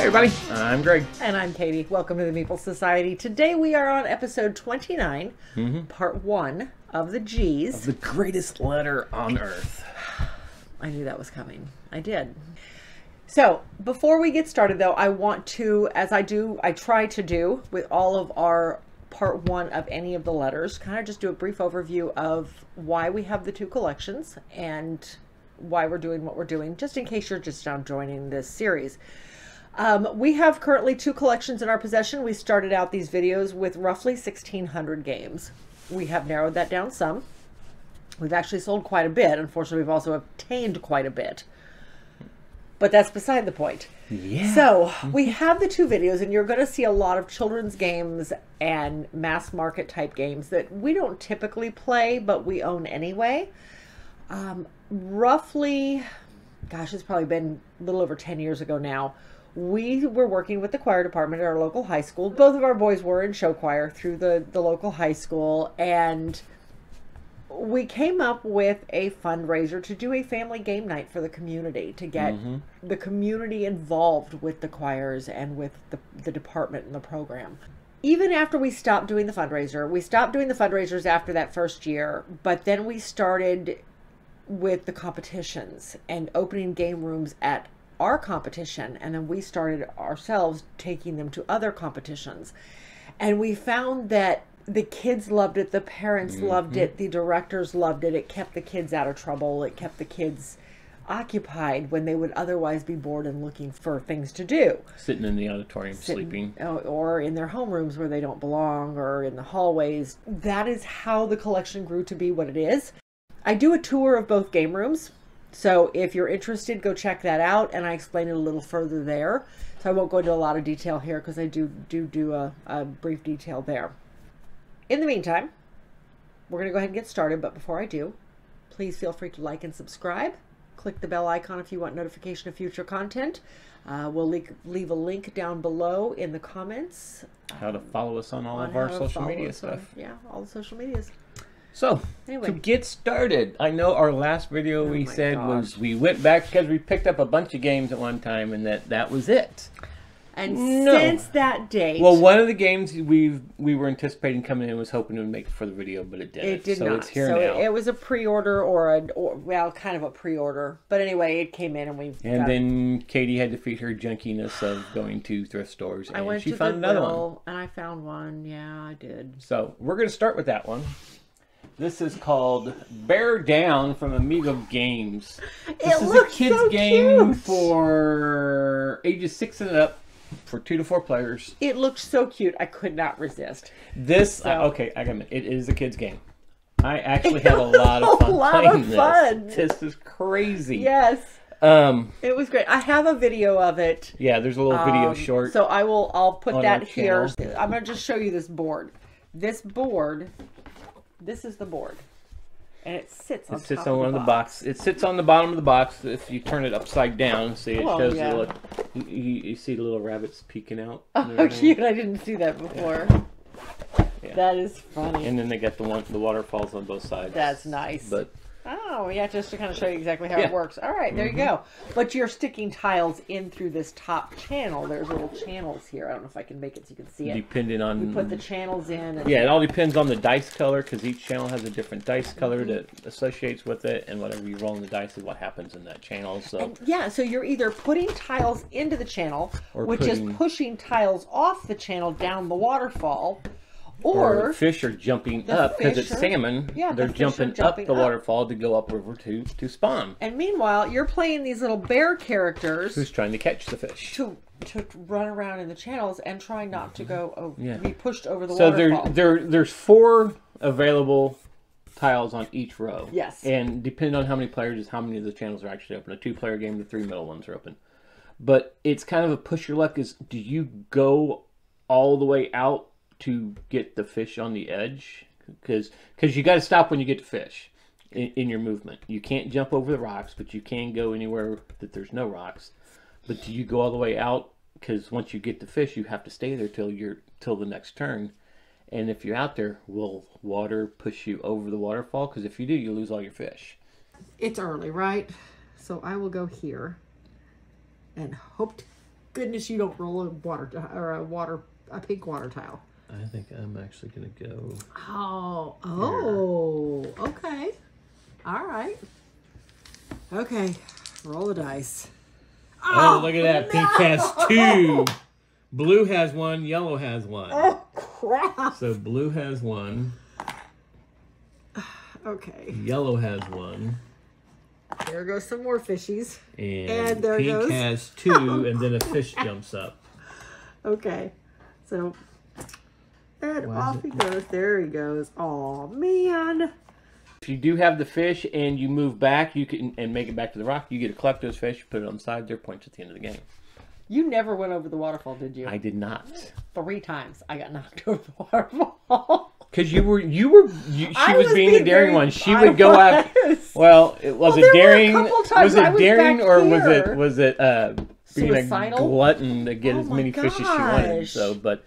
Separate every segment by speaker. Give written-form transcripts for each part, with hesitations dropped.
Speaker 1: everybody, I'm Greg.
Speaker 2: And I'm Katie. Welcome to the Meeple Society. Today we are on episode 29, part 1 of the G's.
Speaker 1: Of the greatest letter on earth.
Speaker 2: I knew that was coming. I did. So, before we get started though, I want to, as I try to do with all of our part 1 of any of the letters, kind of just do a brief overview of why we have the 2 collections and why we're doing what we're doing, just in case you're just now joining this series. We have currently 2 collections in our possession. We started out these videos with roughly 1,600 games. We have narrowed that down some. We've actually sold quite a bit. Unfortunately, we've also obtained quite a bit. But that's beside the point.
Speaker 1: Yeah.
Speaker 2: So we have the 2 videos, and you're going to see a lot of children's games and mass market type games that we don't typically play, but we own anyway. Roughly, gosh, it's probably been a little over 10 years ago now. We were working with the choir department at our local high school. Both of our boys were in show choir through the local high school, and we came up with a fundraiser to do a family game night for the community, to get the community involved with the choirs and with the department and the program. Even after we stopped doing the fundraiser, we stopped doing the fundraisers after that first year, but then we started with the competitions and opening game rooms at our competition, and then we started ourselves taking them to other competitions, and we found that the kids loved it, the parents loved it, the directors loved it. It kept the kids out of trouble. It kept the kids occupied when they would otherwise be bored and looking for things to do.
Speaker 1: Sitting in the auditorium, sleeping.
Speaker 2: Or in their homerooms where they don't belong, or in the hallways. That is how the collection grew to be what it is. I do a tour of both game rooms. So if you're interested, go check that out, and I explain it a little further there. So I won't go into a lot of detail here because I do a brief detail there. In the meantime, we're going to go ahead and get started, but before I do, please feel free to like and subscribe. Click the bell icon if you want notification of future content. We'll leave a link down below in the comments.
Speaker 1: How to follow us on all of our social media stuff.
Speaker 2: Yeah, all the social medias.
Speaker 1: So, anyway, to get started, I know our last video we said was we went back because we picked up a bunch of games at one time and that was it.
Speaker 2: And since that date...
Speaker 1: Well, one of the games we were anticipating coming in was hoping it would make it for the video, but it didn't.
Speaker 2: It did not.
Speaker 1: So it's here now.
Speaker 2: It was a pre-order well, kind of a pre-order. But anyway, it came in and we...
Speaker 1: And then Katie had to feed her junkiness of going to thrift stores, and she found another one.
Speaker 2: And I found one. Yeah, I did.
Speaker 1: So we're going to start with that one. This is called Bear Down from Amigo Games. This is a kids game for ages 6 and up. For 2 to 4 players.
Speaker 2: It looked so cute. I could not resist.
Speaker 1: This, okay, I got it. It is a kid's game. I actually had a lot of fun playing this. This is crazy.
Speaker 2: Yes. It was great. I have a video of it.
Speaker 1: Yeah, there's a little video short.
Speaker 2: So I'll put that here. I'm going to just show you this board. This is the board. And it sits on top of the box.
Speaker 1: It sits on the bottom of the box. If you turn it upside down, see it shows you see the little rabbits peeking out.
Speaker 2: Oh, cute! I didn't see that before. Yeah. That is funny.
Speaker 1: And then they got the waterfalls on both sides.
Speaker 2: That's nice.
Speaker 1: But
Speaker 2: oh, yeah, just to kind of show you exactly how it works. All right, there you go. But you're sticking tiles in through this top channel. There's little channels here. I don't know if I can make it so you can see it.
Speaker 1: Depending on...
Speaker 2: We put the channels in. And
Speaker 1: yeah, it all depends on the dice color, because each channel has a different dice color that associates with it, and whatever you roll in the dice is what happens in that channel. So
Speaker 2: yeah, so you're either putting tiles into the channel, which is pushing tiles off the channel down the waterfall, or
Speaker 1: fish are jumping up because it's salmon. Yeah, they're jumping up the waterfall to go upriver to spawn.
Speaker 2: And meanwhile, you're playing these little bear characters
Speaker 1: who's trying to catch the fish
Speaker 2: to run around in the channels and try not to go to be pushed over the waterfall.
Speaker 1: So there's 4 available tiles on each row.
Speaker 2: Yes.
Speaker 1: And depending on how many players is how many of the channels are actually open. A 2-player game, the 3 middle ones are open. But it's kind of a push your luck. Do you go all the way out to get the fish on the edge? Because you got to stop when you get to fish in your movement. You can't jump over the rocks, but you can go anywhere that there's no rocks. But do you go all the way out? Because once you get to fish, you have to stay there till the next turn. And if you're out there, will water push you over the waterfall? Because if you do, you lose all your fish.
Speaker 2: It's early, right? So I will go here and hope to goodness you don't roll a a pink water tile.
Speaker 1: I think I'm actually going to go...
Speaker 2: Okay. All right. Okay, roll the dice.
Speaker 1: Oh, look at that. Pink has 2. Blue has 1. Yellow has 1.
Speaker 2: Oh, crap.
Speaker 1: So blue has 1.
Speaker 2: Okay.
Speaker 1: Yellow has 1.
Speaker 2: There goes some more fishies.
Speaker 1: And
Speaker 2: there
Speaker 1: pink
Speaker 2: goes...
Speaker 1: has 2, and then a fish jumps up.
Speaker 2: Okay. So, and off he goes. There he goes. Oh man.
Speaker 1: If you do have the fish and you move back, you can and make it back to the rock, you get to collect those fish, put it on the side, they're points at the end of the game.
Speaker 2: You never went over the waterfall, did you?
Speaker 1: I did not.
Speaker 2: 3 times I got knocked over the waterfall.
Speaker 1: Because she was being the daring one. She would go out. Well, was it daring? Was it daring, or was it being a glutton to get as many fish as she wanted? So, but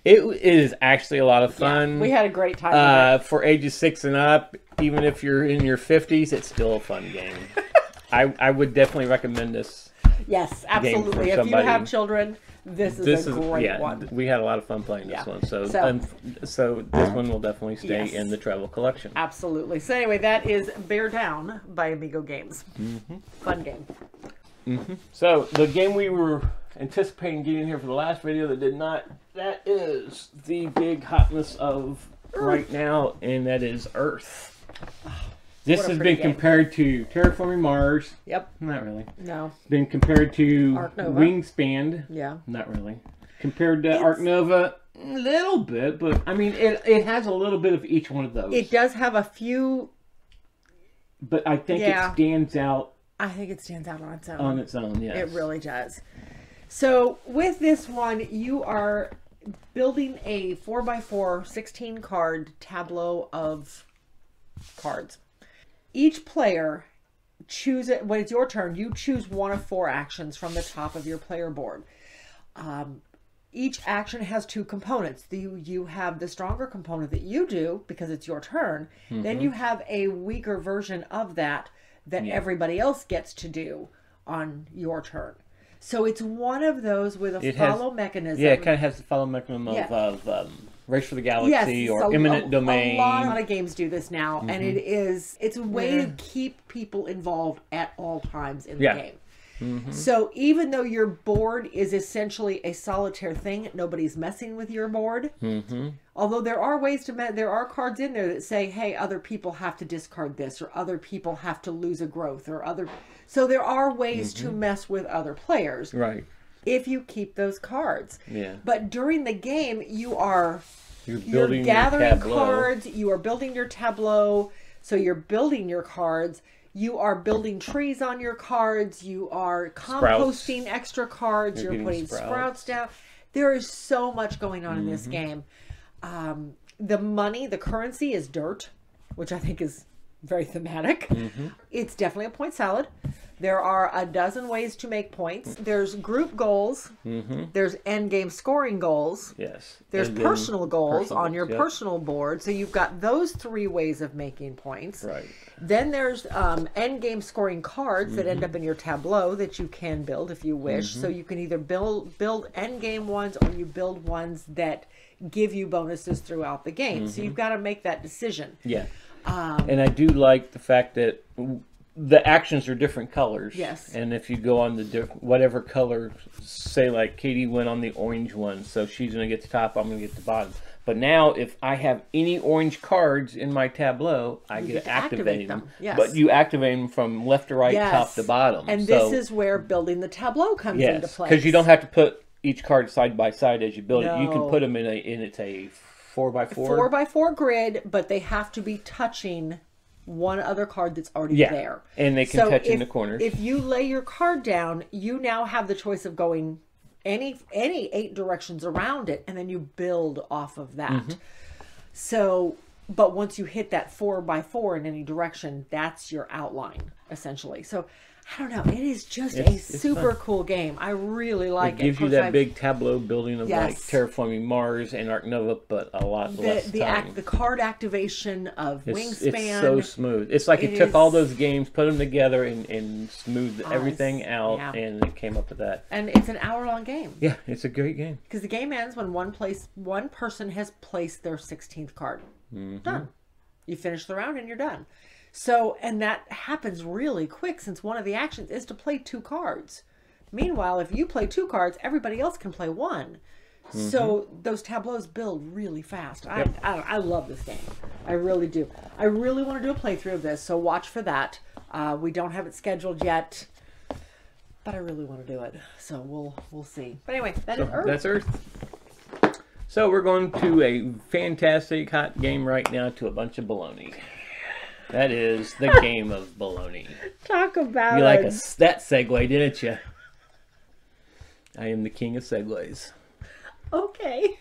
Speaker 1: it is actually a lot of fun.
Speaker 2: Yeah, we had a great time.
Speaker 1: For ages 6 and up, even if you're in your 50s, it's still a fun game. I would definitely recommend this.
Speaker 2: Yes, absolutely. If you have children, this is a great one.
Speaker 1: We had a lot of fun playing this one. So this one will definitely stay in the travel collection.
Speaker 2: Absolutely. So anyway, that is Bear Down by Amigo Games. Fun game.
Speaker 1: So the game we were anticipating getting here for the last video that did not, that is the big hotness of right now, and that is Earth. This has been compared to Terraforming Mars.
Speaker 2: Yep.
Speaker 1: Not really.
Speaker 2: No.
Speaker 1: Been compared to Wingspan.
Speaker 2: Yeah.
Speaker 1: Not really. Compared to Arc Nova, a little bit, but I mean, it has a little bit of each one of those.
Speaker 2: It does have a few.
Speaker 1: But I think it stands out.
Speaker 2: I think it stands out on its own.
Speaker 1: On its own, yes.
Speaker 2: It really does. So with this one, you are building a 4x4 16 card tableau of cards. Each player chooses, when it's your turn, you choose one of 4 actions from the top of your player board. Each action has 2 components. You have the stronger component that you do because it's your turn. Then you have a weaker version of that everybody else gets to do on your turn. So it's one of those with a follow mechanism.
Speaker 1: Yeah, it kind of has the follow mechanism of Race for the Galaxy or Imminent Domain.
Speaker 2: A lot of games do this now, and it's a way to keep people involved at all times in the game. So even though your board is essentially a solitaire thing, nobody's messing with your board. Although there are ways to there are cards in there that say, hey, other people have to discard this, or other people have to lose a growth, or other. So there are ways to mess with other players.
Speaker 1: Right.
Speaker 2: If you keep those cards.
Speaker 1: Yeah.
Speaker 2: But during the game, you're
Speaker 1: gathering
Speaker 2: cards, you are building your tableau, so you're building your cards, you are building trees on your cards, you are composting extra cards, you're putting sprouts down. There is so much going on in this game. The money, the currency is dirt, which I think is very thematic. It's definitely a point salad. There are a dozen ways to make points. There's group goals. There's end game scoring goals.
Speaker 1: Yes.
Speaker 2: There's personal goals on your personal board. So you've got those 3 ways of making points.
Speaker 1: Right.
Speaker 2: Then there's end game scoring cards that end up in your tableau that you can build if you wish. So you can either build end game ones, or you build ones that give you bonuses throughout the game. So you've got to make that decision.
Speaker 1: Yeah. And I do like the fact that the actions are different colors.
Speaker 2: Yes.
Speaker 1: And if you go on the whatever color, say like Katie went on the orange one, so she's going to get the top, I'm going to get the bottom. But now if I have any orange cards in my tableau, I get to activate them.
Speaker 2: Yes.
Speaker 1: But you activate them from left to right, top to bottom.
Speaker 2: And this is where building the tableau comes into play.
Speaker 1: Because you don't have to put each card side by side as you build it. You can put them in it's a 4x4.
Speaker 2: 4x4 grid, but they have to be touching one other card that's already there.
Speaker 1: And they can touch in the corners.
Speaker 2: If you lay your card down, you now have the choice of going any 8 directions around it, and then you build off of that. So, but once you hit that 4x4 in any direction, that's your outline, essentially. So I don't know. It is just a super cool game. I really like it.
Speaker 1: It gives you that big tableau building of like terraforming Mars and Ark Nova, but a lot less time.
Speaker 2: The card activation of Wingspan.
Speaker 1: It's so smooth. It's like it took all those games, put them together, and smoothed everything out, and it came up with that.
Speaker 2: And it's an hour-long game.
Speaker 1: Yeah, it's a great game.
Speaker 2: Because the game ends when one person has placed their 16th card. Done. You finish the round and you're done. So, and that happens really quick since one of the actions is to play 2 cards. Meanwhile, if you play 2 cards, everybody else can play 1. So those tableaus build really fast. I love this game. I really do. I really want to do a playthrough of this, so watch for that. We don't have it scheduled yet, but I really want to do it. So we'll see. But anyway, is Earth.
Speaker 1: That's Earth. So we're going to a fantastic hot game right now to a bunch of baloney. That is the game of baloney.
Speaker 2: Talk about
Speaker 1: you like that segue, didn't you? I am the king of segues.
Speaker 2: Okay.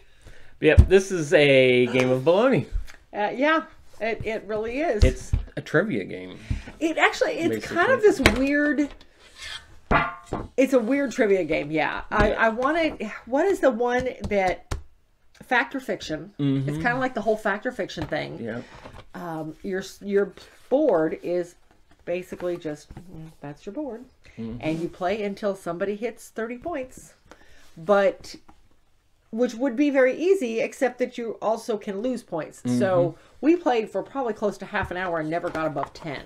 Speaker 1: Yep, this is a game of baloney.
Speaker 2: Yeah, it really is.
Speaker 1: It's a trivia game.
Speaker 2: It's kind of this weird. It's a weird trivia game. Yeah, I wanted. What is the one that fact or fiction? It's kind of like the whole fact or fiction thing.
Speaker 1: Yeah.
Speaker 2: Your board is basically just that's your board, and you play until somebody hits 30 points, but which would be very easy, except that you also can lose points. So we played for probably close to half an hour and never got above 10.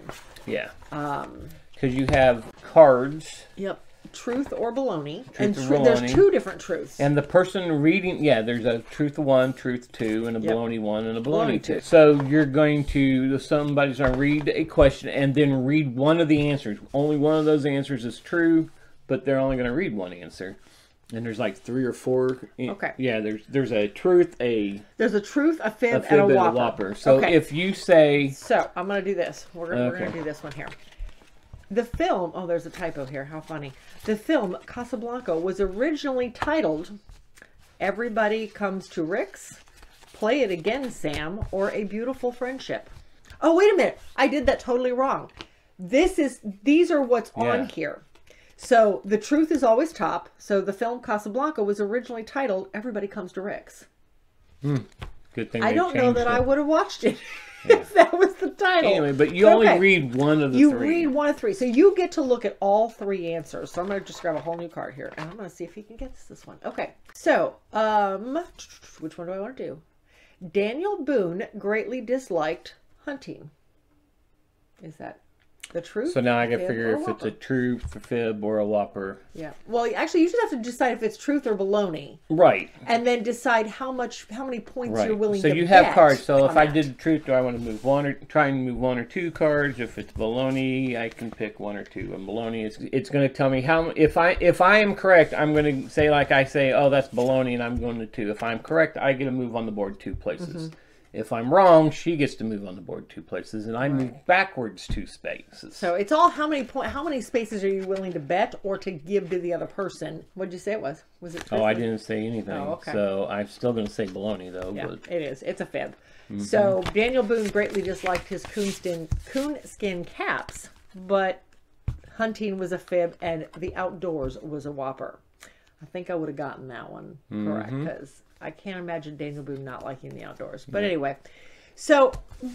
Speaker 1: Yeah. Because you have cards.
Speaker 2: Yep. Truth or baloney.
Speaker 1: There's
Speaker 2: 2 different truths.
Speaker 1: And the person reading, there's a truth 1, truth 2, and a baloney 1, and a baloney 2. So you're going to, somebody's going to read a question and then read one of the answers. Only one of those answers is true, but they're only going to read one answer. And there's like 3 or 4.
Speaker 2: Okay.
Speaker 1: Yeah, there's a truth,
Speaker 2: There's a truth, a fib, and a whopper.
Speaker 1: So if you say...
Speaker 2: So, I'm going to do this. We're going to do this one here. The film, there's a typo here, how funny. The film Casablanca was originally titled Everybody Comes to Rick's, Play It Again, Sam, or A Beautiful Friendship. Oh, wait a minute. I did that totally wrong. These are what's on here. So the truth is always top. So the film Casablanca was originally titled Everybody Comes to Rick's.
Speaker 1: Good thing
Speaker 2: I don't know that I would have watched it. If that was the title.
Speaker 1: Anyway, but you only read one of the 3.
Speaker 2: You read one of 3. So you get to look at all 3 answers. So I'm going to just grab a whole new card here. And I'm going to see if he can get this one. Okay. So, which one do I want to do? Daniel Boone greatly disliked hunting. Is that the truth?
Speaker 1: So now I got to figure if it's a truth, a fib, or a whopper.
Speaker 2: Yeah. Well, actually, you just have to decide if it's truth or baloney.
Speaker 1: Right.
Speaker 2: And then decide how many points you're willing to bet.
Speaker 1: So you have cards. So if I did truth, do I want to move try and move 1 or 2 cards? If it's baloney, I can pick 1 or 2. And baloney, it's going to tell me how. If I am correct, I'm going to say like I say, oh, that's baloney, and I'm going to 2. If I'm correct, I get to move on the board 2 places. If I'm wrong, she gets to move on the board 2 places, and I move backwards 2 spaces.
Speaker 2: So it's all how many spaces are you willing to bet or to give to the other person? What did you say it was? Was it?
Speaker 1: Oh, I didn't say anything.
Speaker 2: Oh, okay.
Speaker 1: So I'm still going to say baloney though.
Speaker 2: Yeah, it is. It's a fib. So Daniel Boone greatly disliked his coonskin caps, but hunting was a fib, and the outdoors was a whopper. I think I would have gotten that one correct because I can't imagine Daniel Boone not liking the outdoors. But anyway, so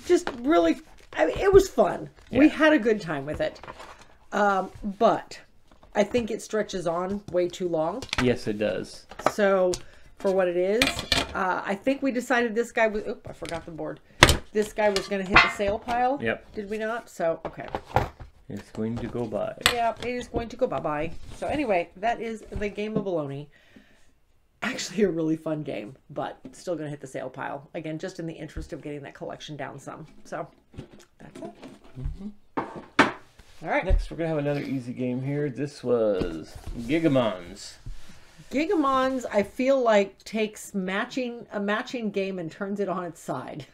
Speaker 2: just really, it was fun. Yeah. We had a good time with it. But I think it stretches on way too long.
Speaker 1: Yes, it does.
Speaker 2: So for what it is, I think we decided this guy was, I forgot the board. This guy was going to hit the sale pile.
Speaker 1: Yep.
Speaker 2: Did we not? So, okay.
Speaker 1: It's going to go by.
Speaker 2: Yeah, it is going to go bye-bye. So anyway, that is the game of baloney. Actually a really fun game, but still going to hit the sale pile. Again, just in the interest of getting that collection down some. So, that's it. All right.
Speaker 1: Next, we're going to have another easy game here. This was Gigamons.
Speaker 2: Gigamons, I feel like, takes a matching game and turns it on its side.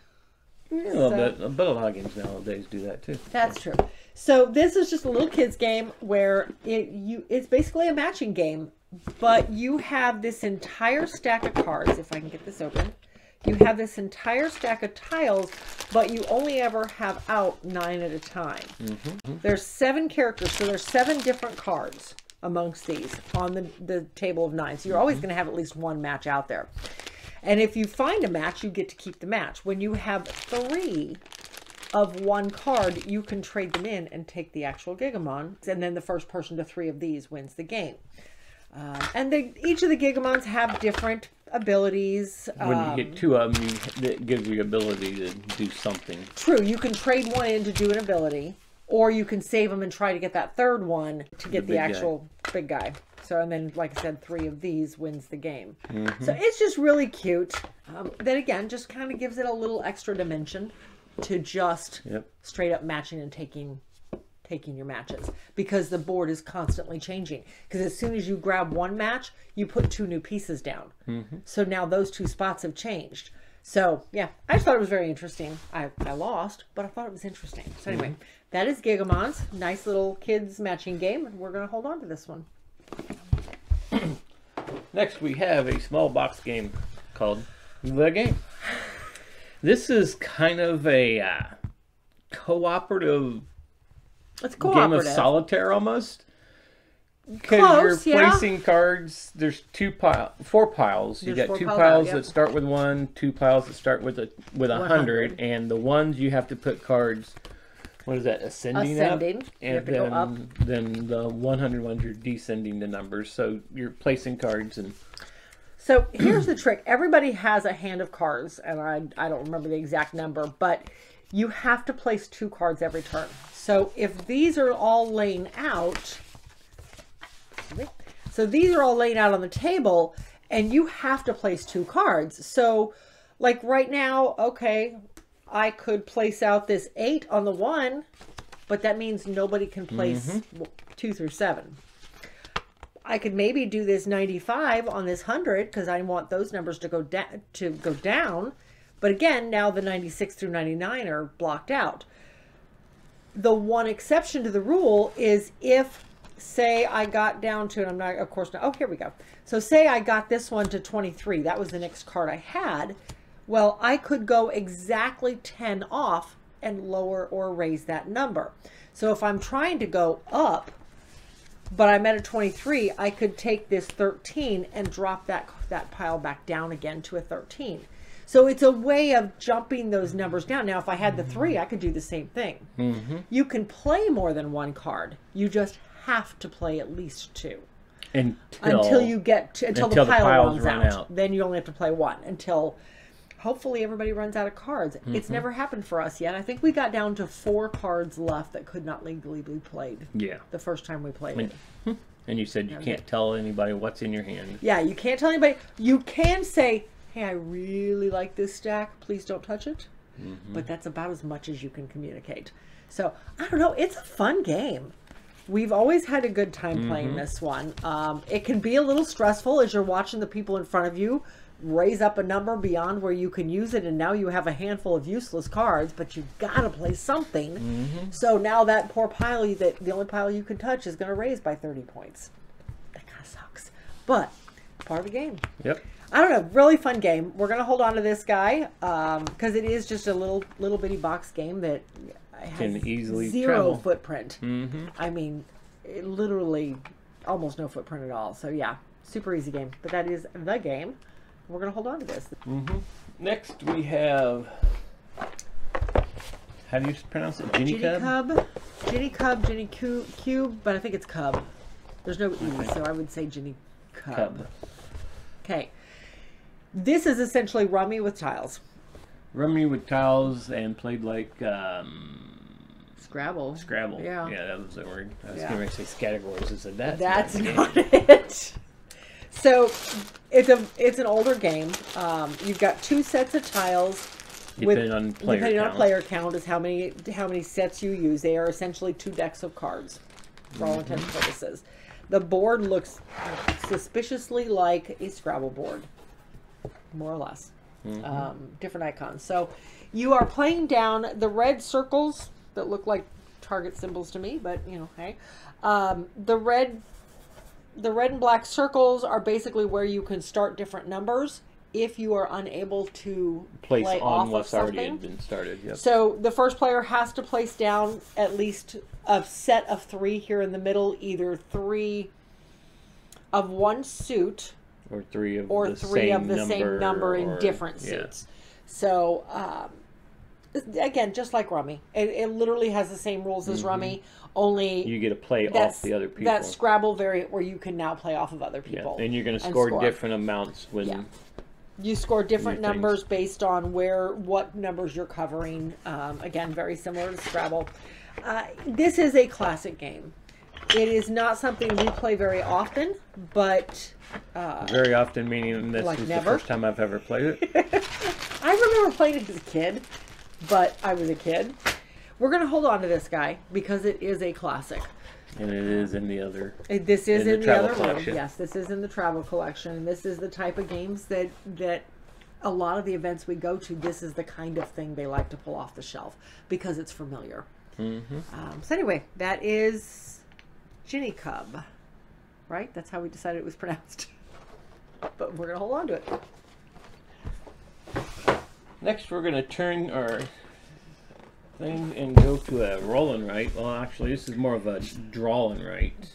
Speaker 1: Yeah, a little bit, but a lot of games nowadays do that too.
Speaker 2: That's true. So this is just a little kid's game where it's basically a matching game, but you have this entire stack of cards. If I can get this open, You have this entire stack of tiles, but you only ever have out 9 at a time. There's 7 characters, so there's 7 different cards amongst these on the table of 9. So you're always going to have at least one match out there. And if you find a match, you get to keep the match. When you have 3 of one card, you can trade them in and take the actual Gigamon. And then the first person to 3 of these wins the game. And each of the Gigamons have different abilities.
Speaker 1: When you get 2 of them, it gives you the ability to do something.
Speaker 2: True. You can trade one in to do an ability. Or you can save them and try to get that third one to get the actual big guy. So, and then, like I said, 3 of these wins the game. So it's just really cute. Then again, just kind of gives it a little extra dimension to just straight up matching and taking your matches, because the board is constantly changing. Because as soon as you grab one match, you put 2 new pieces down. So now those 2 spots have changed. So yeah, I just thought it was very interesting. I lost, but I thought it was interesting. So anyway, that is Gigamons. Nice little kids matching game, and we're going to hold on to this one.
Speaker 1: Next, we have a small box game called The Game. This is kind of a cooperative game of solitaire almost. Because you're placing cards. There's 4 piles. You got 2 piles that start with 1, 2 piles that start with 100, and the ones you have to put cards. What is that? Ascending up, and then the 100 ones you're descending the numbers. So you're placing cards and.
Speaker 2: So here's the trick. Everybody has a hand of cards, and I don't remember the exact number, but you have to place 2 cards every turn. So if these are all laying out. So these are all laid out on the table, and you have to place 2 cards. So like right now, okay, I could place out this 8 on the 1, but that means nobody can place 2 through 7. I could maybe do this 95 on this 100 because I want those numbers to go down. But again, now the 96 through 99 are blocked out. The one exception to the rule is if, say I got down to, and I'm not, of course, not, oh, here we go. So say I got this one to 23. That was the next card I had. Well, I could go exactly 10 off and lower or raise that number. So if I'm trying to go up, but I'm at a 23, I could take this 13 and drop that pile back down again to a 13. So it's a way of jumping those numbers down. Now, if I had the 3, I could do the same thing. You can play more than 1 card. You just have to play at least 2 until you get to, until the pile runs out. Then you only have to play 1 until hopefully everybody runs out of cards. It's never happened for us yet. I think we got down to 4 cards left that could not legally be played. Yeah, the first time we played it.
Speaker 1: And you said you can't tell anybody what's in your hand.
Speaker 2: Yeah, you can't tell anybody. You can say, hey, I really like this stack, please don't touch it. But that's about as much as you can communicate. So I don't know, it's a fun game. We've always had a good time playing this one. It can be a little stressful as you're watching the people in front of you raise up a number beyond where you can use it, and now you have a handful of useless cards, but you've got to play something. So now that poor pile, the only pile you can touch is going to raise by 30 points. That kind of sucks, but part of the game.
Speaker 1: Yep.
Speaker 2: I don't know, really fun game. We're going to hold on to this guy because it is just a little bitty box game that
Speaker 1: can easily
Speaker 2: zero
Speaker 1: travel.
Speaker 2: Footprint. I mean, literally almost no footprint at all. So yeah, super easy game. But that is The Game. We're going to hold on to this.
Speaker 1: Next we have, how do you pronounce it?
Speaker 2: Ginnykub? Ginnykub, but I think it's Cub. There's no E, so I would say Ginnykub. Okay. This is essentially Rummy with tiles.
Speaker 1: Rummy with tiles and played like
Speaker 2: Scrabble.
Speaker 1: Scrabble.
Speaker 2: Yeah.
Speaker 1: Yeah, that was the word. I was going to say categories. I said
Speaker 2: that's not it. So it's an older game. You've got 2 sets of tiles.
Speaker 1: Depending on
Speaker 2: player count is how many sets you use. They are essentially 2 decks of cards for all intents and purposes. The board looks suspiciously like a Scrabble board, more or less. Different icons. So you are playing down the red circles that look like target symbols to me, but you know, hey. The red and black circles are basically where you can start different numbers, if you are unable to
Speaker 1: Place
Speaker 2: play
Speaker 1: on
Speaker 2: off of
Speaker 1: what's already
Speaker 2: something.
Speaker 1: had been started. Yep.
Speaker 2: So the first player has to place down at least a set of 3 here in the middle, either 3 of one suit
Speaker 1: or 3 of
Speaker 2: or
Speaker 1: the
Speaker 2: 3
Speaker 1: same
Speaker 2: of the same number in different
Speaker 1: yeah.
Speaker 2: suits. So again, just like Rummy, it literally has the same rules as Rummy. Only
Speaker 1: you get to play off the other people.
Speaker 2: That Scrabble variant where you can now play off of other people.
Speaker 1: Yeah. And you're going to score different amounts when.
Speaker 2: Yeah. You score different numbers based on what numbers you're covering. Again, very similar to Scrabble. This is a classic game. It is not something we play very often, but...
Speaker 1: very often, meaning this is the first time I've ever played it.
Speaker 2: I remember playing it as a kid, but I was a kid. We're going to hold on to this guy because it is a classic.
Speaker 1: And it is in the other.
Speaker 2: This is in the other room.
Speaker 1: Collection.
Speaker 2: Yes, this is in the travel collection. This is the type of games that a lot of the events we go to, this is the kind of thing they like to pull off the shelf because it's familiar. So anyway, that is Ginnykub, right? That's how we decided it was pronounced. But we're going to hold on to it.
Speaker 1: Next, we're going to turn our thing and go to a roll and write. Well, actually, this is more of a draw and write.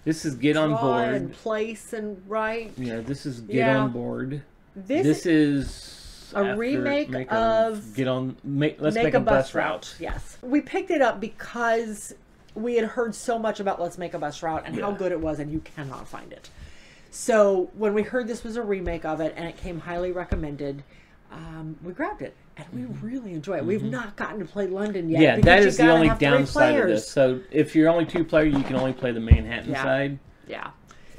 Speaker 1: This is get on board.
Speaker 2: And place and write.
Speaker 1: Yeah, this is get on board.
Speaker 2: This
Speaker 1: is
Speaker 2: a remake of
Speaker 1: Let's Make a Bus Route.
Speaker 2: Yes. We picked it up because we had heard so much about Let's Make a Bus Route and how good it was, and you cannot find it. So when we heard this was a remake of it and it came highly recommended, we grabbed it. And we really enjoy it. We've not gotten to play London yet.
Speaker 1: Yeah, that is the only downside of this. So if you're only 2 players, you can only play the Manhattan side.
Speaker 2: Yeah.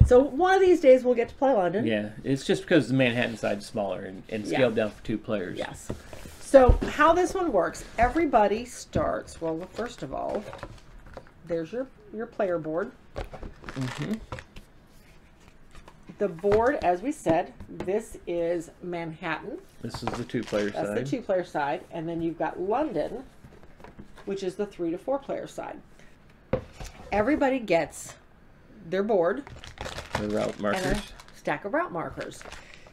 Speaker 2: So one of these days we'll get to play London.
Speaker 1: Yeah, it's just because the Manhattan side is smaller and scaled down for 2 players.
Speaker 2: Yes. So how this one works, everybody starts, well, first of all, there's your player board. The board, as we said, this is Manhattan.
Speaker 1: This is the 2-player side.
Speaker 2: That's the 2-player side. And then you've got London, which is the 3 to 4-player side. Everybody gets their board.
Speaker 1: The route markers.
Speaker 2: And a stack of route markers.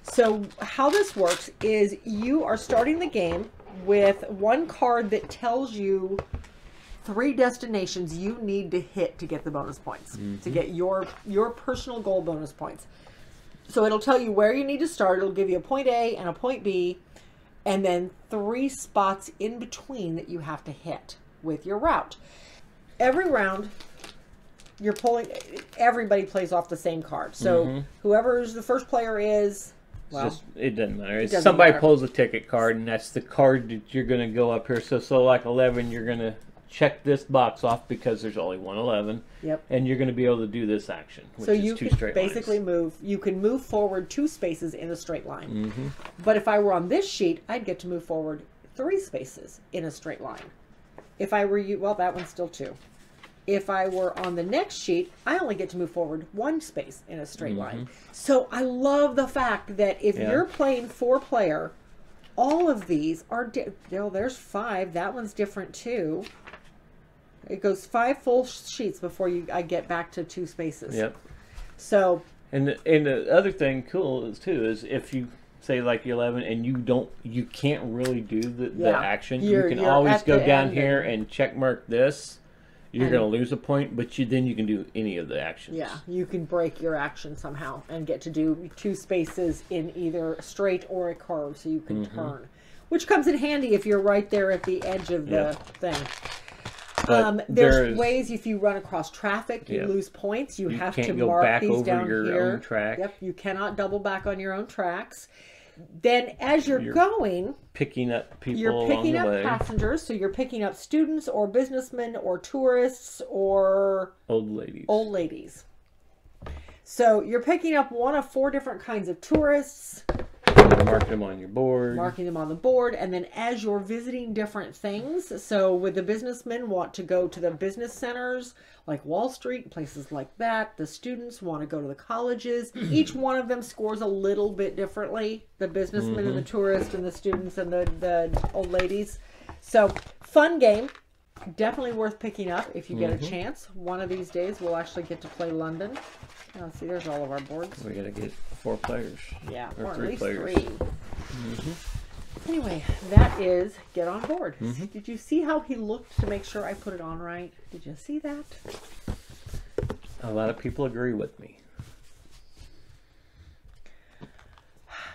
Speaker 2: So how this works is you are starting the game with one card that tells you 3 destinations you need to hit to get the bonus points, to get your personal goal bonus points. So it'll tell you where you need to start. It'll give you a point A and a point B, and then 3 spots in between that you have to hit with your route. Every round, you're pulling, everybody plays off the same card. So whoever's the first player is, well,
Speaker 1: it doesn't matter. Somebody pulls a ticket card, and that's the card that you're going to go up here. So like 11, you're going to check this box off because there's only one 11.
Speaker 2: Yep.
Speaker 1: And you're going to be able to do this action, which
Speaker 2: so
Speaker 1: is
Speaker 2: you
Speaker 1: 2
Speaker 2: can
Speaker 1: straight
Speaker 2: basically
Speaker 1: lines.
Speaker 2: you can move forward 2 spaces in a straight line. But if I were on this sheet, I'd get to move forward 3 spaces in a straight line. If I were you, well, that one's still 2. If I were on the next sheet, I only get to move forward 1 space in a straight line. So I love the fact that if you're playing 4-player, all of these are, there's 5. That one's different too. It goes 5 full sheets before I get back to 2 spaces.
Speaker 1: Yep.
Speaker 2: So.
Speaker 1: And the other thing cool is too is if you say like 11 and you can't really do the action, you can always go down here and check mark this. You're going to lose a point, but then you can do any of the actions.
Speaker 2: Yeah, you can break your action somehow and get to do 2 spaces in either a straight or a curve, so you can turn, which comes in handy if you're right there at the edge of the thing. There's ways if you run across traffic, you lose points. You have to mark these down here.
Speaker 1: Your own track.
Speaker 2: Yep, you cannot double back on your own tracks. Then as you're going,
Speaker 1: picking up people
Speaker 2: you're picking
Speaker 1: along
Speaker 2: up
Speaker 1: the way.
Speaker 2: Passengers, so you're picking up students or businessmen or tourists or
Speaker 1: old ladies.
Speaker 2: Old ladies. So you're picking up one of 4 different kinds of tourists.
Speaker 1: Mark them on your board.
Speaker 2: Marking them on the board. And then as you're visiting different things, so with the businessmen want to go to the business centers like Wall Street, places like that. The students want to go to the colleges. Each one of them scores a little bit differently. The businessmen and the tourists and the students and the old ladies. So fun game. definitely worth picking up if you get a chance. One of these days, we'll actually get to play London. Oh, see, there's all of our boards.
Speaker 1: We got to get 4 players.
Speaker 2: Yeah,
Speaker 1: or
Speaker 2: at
Speaker 1: 3
Speaker 2: least
Speaker 1: players.
Speaker 2: 3. Anyway, that is Get On Board. Did you see how he looked to make sure I put it on right? Did you see that?
Speaker 1: A lot of people agree with me.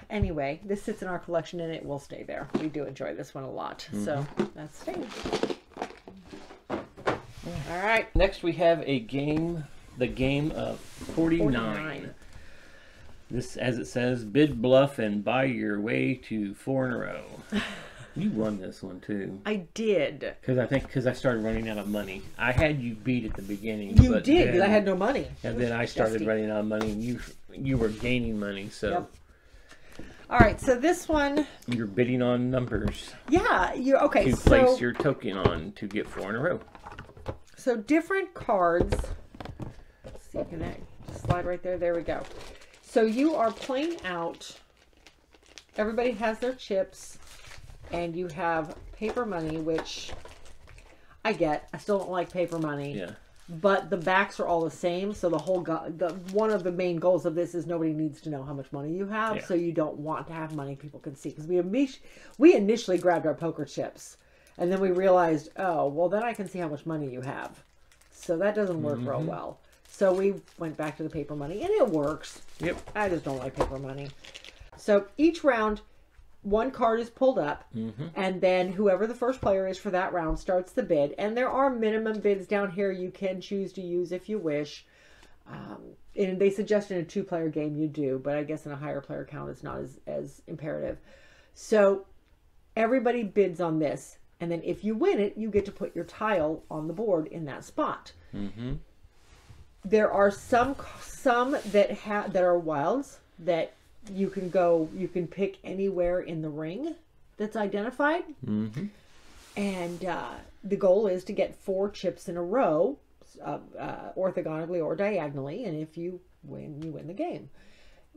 Speaker 2: Anyway, this sits in our collection and it will stay there. We do enjoy this one a lot. So that's staying. All right.
Speaker 1: Next we have a game, the game of 49. This, as it says, bid, bluff, and buy your way to 4 in a row. You won this one too.
Speaker 2: I did.
Speaker 1: Because I started running out of money. I had you beat at the beginning.
Speaker 2: You did, because I had no money.
Speaker 1: And then I started running out of money, and you were gaining money. So.
Speaker 2: Yep. All right, so this one.
Speaker 1: You're bidding on numbers.
Speaker 2: Yeah, you're okay.
Speaker 1: To place your token on to get 4 in a row.
Speaker 2: So different cards. Let's see, can I just slide right there? There we go. So you are playing out. Everybody has their chips, and you have paper money, which I get. I still don't like paper money.
Speaker 1: Yeah.
Speaker 2: But the backs are all the same, so the whole one of the main goals of this is nobody needs to know how much money you have, so you don't want to have money people can see. Because we initially grabbed our poker chips, and then we realized, oh, well, then I can see how much money you have. So that doesn't work real well. So we went back to the paper money, and it works.
Speaker 1: Yep.
Speaker 2: I just don't like paper money. So each round, one card is pulled up, and then whoever the first player is for that round starts the bid. And there are minimum bids down here you can choose to use if you wish. And they suggest in a 2-player game you do, but I guess in a higher player count it's not as imperative. So everybody bids on this, and then if you win it, you get to put your tile on the board in that spot. There are some that are wilds that you can pick anywhere in the ring that's identified. And the goal is to get 4 chips in a row, orthogonally or diagonally, and if you win, you win the game.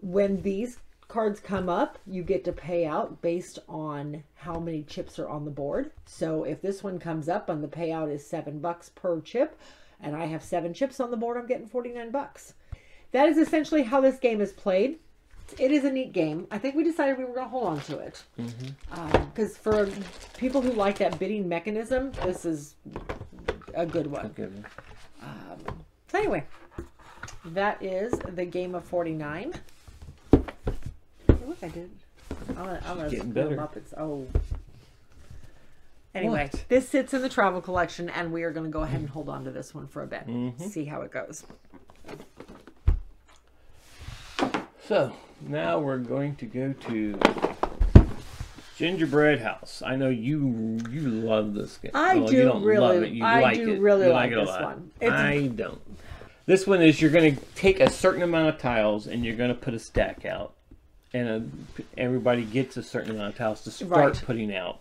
Speaker 2: When these cards come up, you get to pay out based on how many chips are on the board. So if this one comes up and the payout is $7 per chip, and I have 7 chips on the board, I'm getting $49. That is essentially how this game is played. It is a neat game. I think we decided we were going to hold on to it. Because for people who like that bidding mechanism, this is a good one. So anyway, that is the game of 49. Look, I did. I'm going to screw them up. Anyway, this sits in the travel collection, and we are going to go ahead and hold on to this one for a bit. See how it goes.
Speaker 1: So, now we're going to go to Gingerbread House. I know you love this game.
Speaker 2: I do
Speaker 1: you don't
Speaker 2: really
Speaker 1: love it. You like it.
Speaker 2: really
Speaker 1: you
Speaker 2: like
Speaker 1: it a
Speaker 2: this
Speaker 1: lot.
Speaker 2: one.
Speaker 1: I don't. This one is you're going to take a certain amount of tiles and you're going to put a stack out. And everybody gets a certain amount of tiles to start putting out.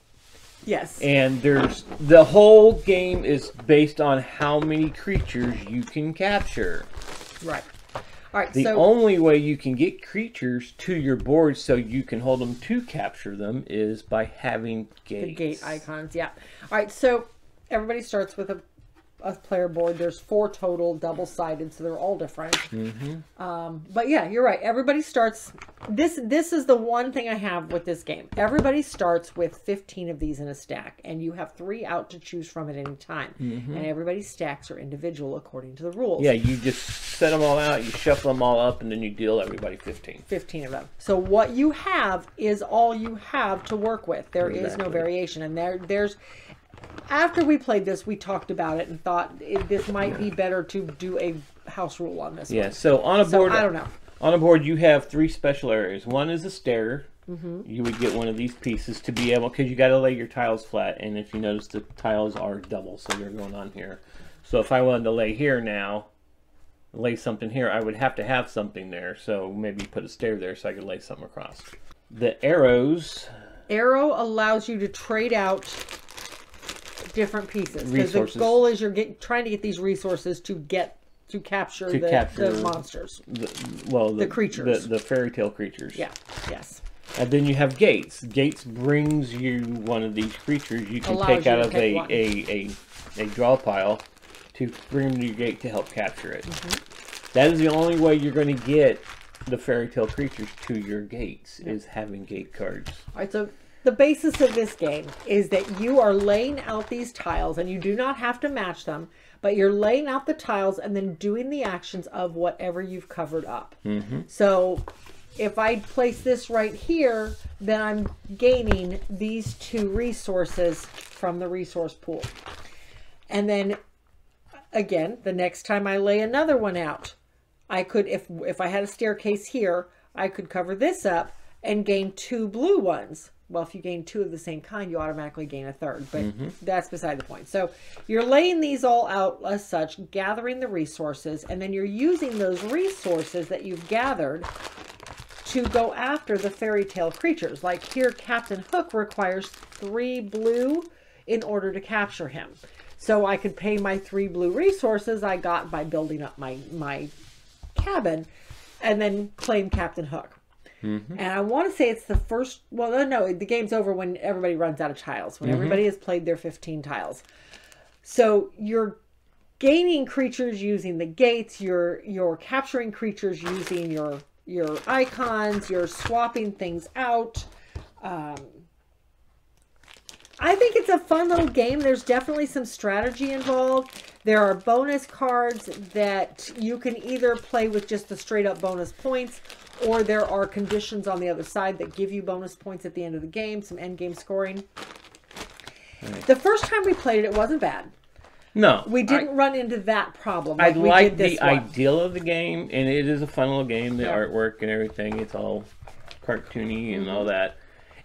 Speaker 2: Yes.
Speaker 1: And the whole game is based on how many creatures you can capture.
Speaker 2: Right. All right.
Speaker 1: The only way you can get creatures to your board so you can hold them to capture them is by having gates.
Speaker 2: The gate icons, yeah. All right, so everybody starts with a player board. There's 4 total, double-sided, so they're all different. But yeah, you're right. Everybody starts. This is the one thing I have with this game. Everybody starts with 15 of these in a stack, and you have 3 out to choose from at any time. And everybody's stacks are individual according to the rules.
Speaker 1: Yeah, you just set them all out, you shuffle them all up, and then you deal everybody 15.
Speaker 2: 15 of them. So what you have is all you have to work with. There is no variation, and there's. After we played this, we talked about it and thought this might be better to do a house rule on this.
Speaker 1: Yeah. So on a board,
Speaker 2: I don't know.
Speaker 1: On a board, you have 3 special areas. One is a stair. You would get one of these pieces to be able, because you got to lay your tiles flat. And if you notice, the tiles are double, so they're going on here. So if I wanted to lay here now, lay something here, I would have to have something there. So maybe put a stair there so I could lay something across. The arrows.
Speaker 2: Arrow allows you to trade out different pieces, because the goal is you're trying to get these resources to capture the monsters,
Speaker 1: the creatures, the fairy tale creatures.
Speaker 2: Yeah. Yes.
Speaker 1: And then you have gates. Gates brings you one of these creatures you can take out of a draw pile to bring them to your gate to help capture it. That is the only way you're going to get the fairy tale creatures to your gates, is having gate cards.
Speaker 2: All right, so the basis of this game is that you are laying out these tiles, and you do not have to match them, but you're laying out the tiles and then doing the actions of whatever you've covered up. So if I place this right here, then I'm gaining these 2 resources from the resource pool. And then, again, the next time I lay another one out, I could, if I had a staircase here, I could cover this up and gain 2 blue ones. Well, if you gain 2 of the same kind, you automatically gain a 3rd, but that's beside the point. So you're laying these all out as such, gathering the resources, and then you're using those resources that you've gathered to go after the fairy tale creatures. Like here, Captain Hook requires 3 blue in order to capture him. So I could pay my 3 blue resources I got by building up my cabin and then claim Captain Hook. And I want to say it's the first, well, no, the game's over when everybody runs out of tiles, when everybody has played their 15 tiles. So you're gaining creatures using the gates, you're capturing creatures using your icons, you're swapping things out. I think it's a fun little game. There's definitely some strategy involved. There are bonus cards that you can either play with just the straight up bonus points, or there are conditions on the other side that give you bonus points at the end of the game, some end game scoring. Right. The first time we played it, it wasn't bad.
Speaker 1: No.
Speaker 2: We didn't run into that problem.
Speaker 1: I like the ideal of the game, and it is a fun little game, the artwork and everything. It's all cartoony and all that.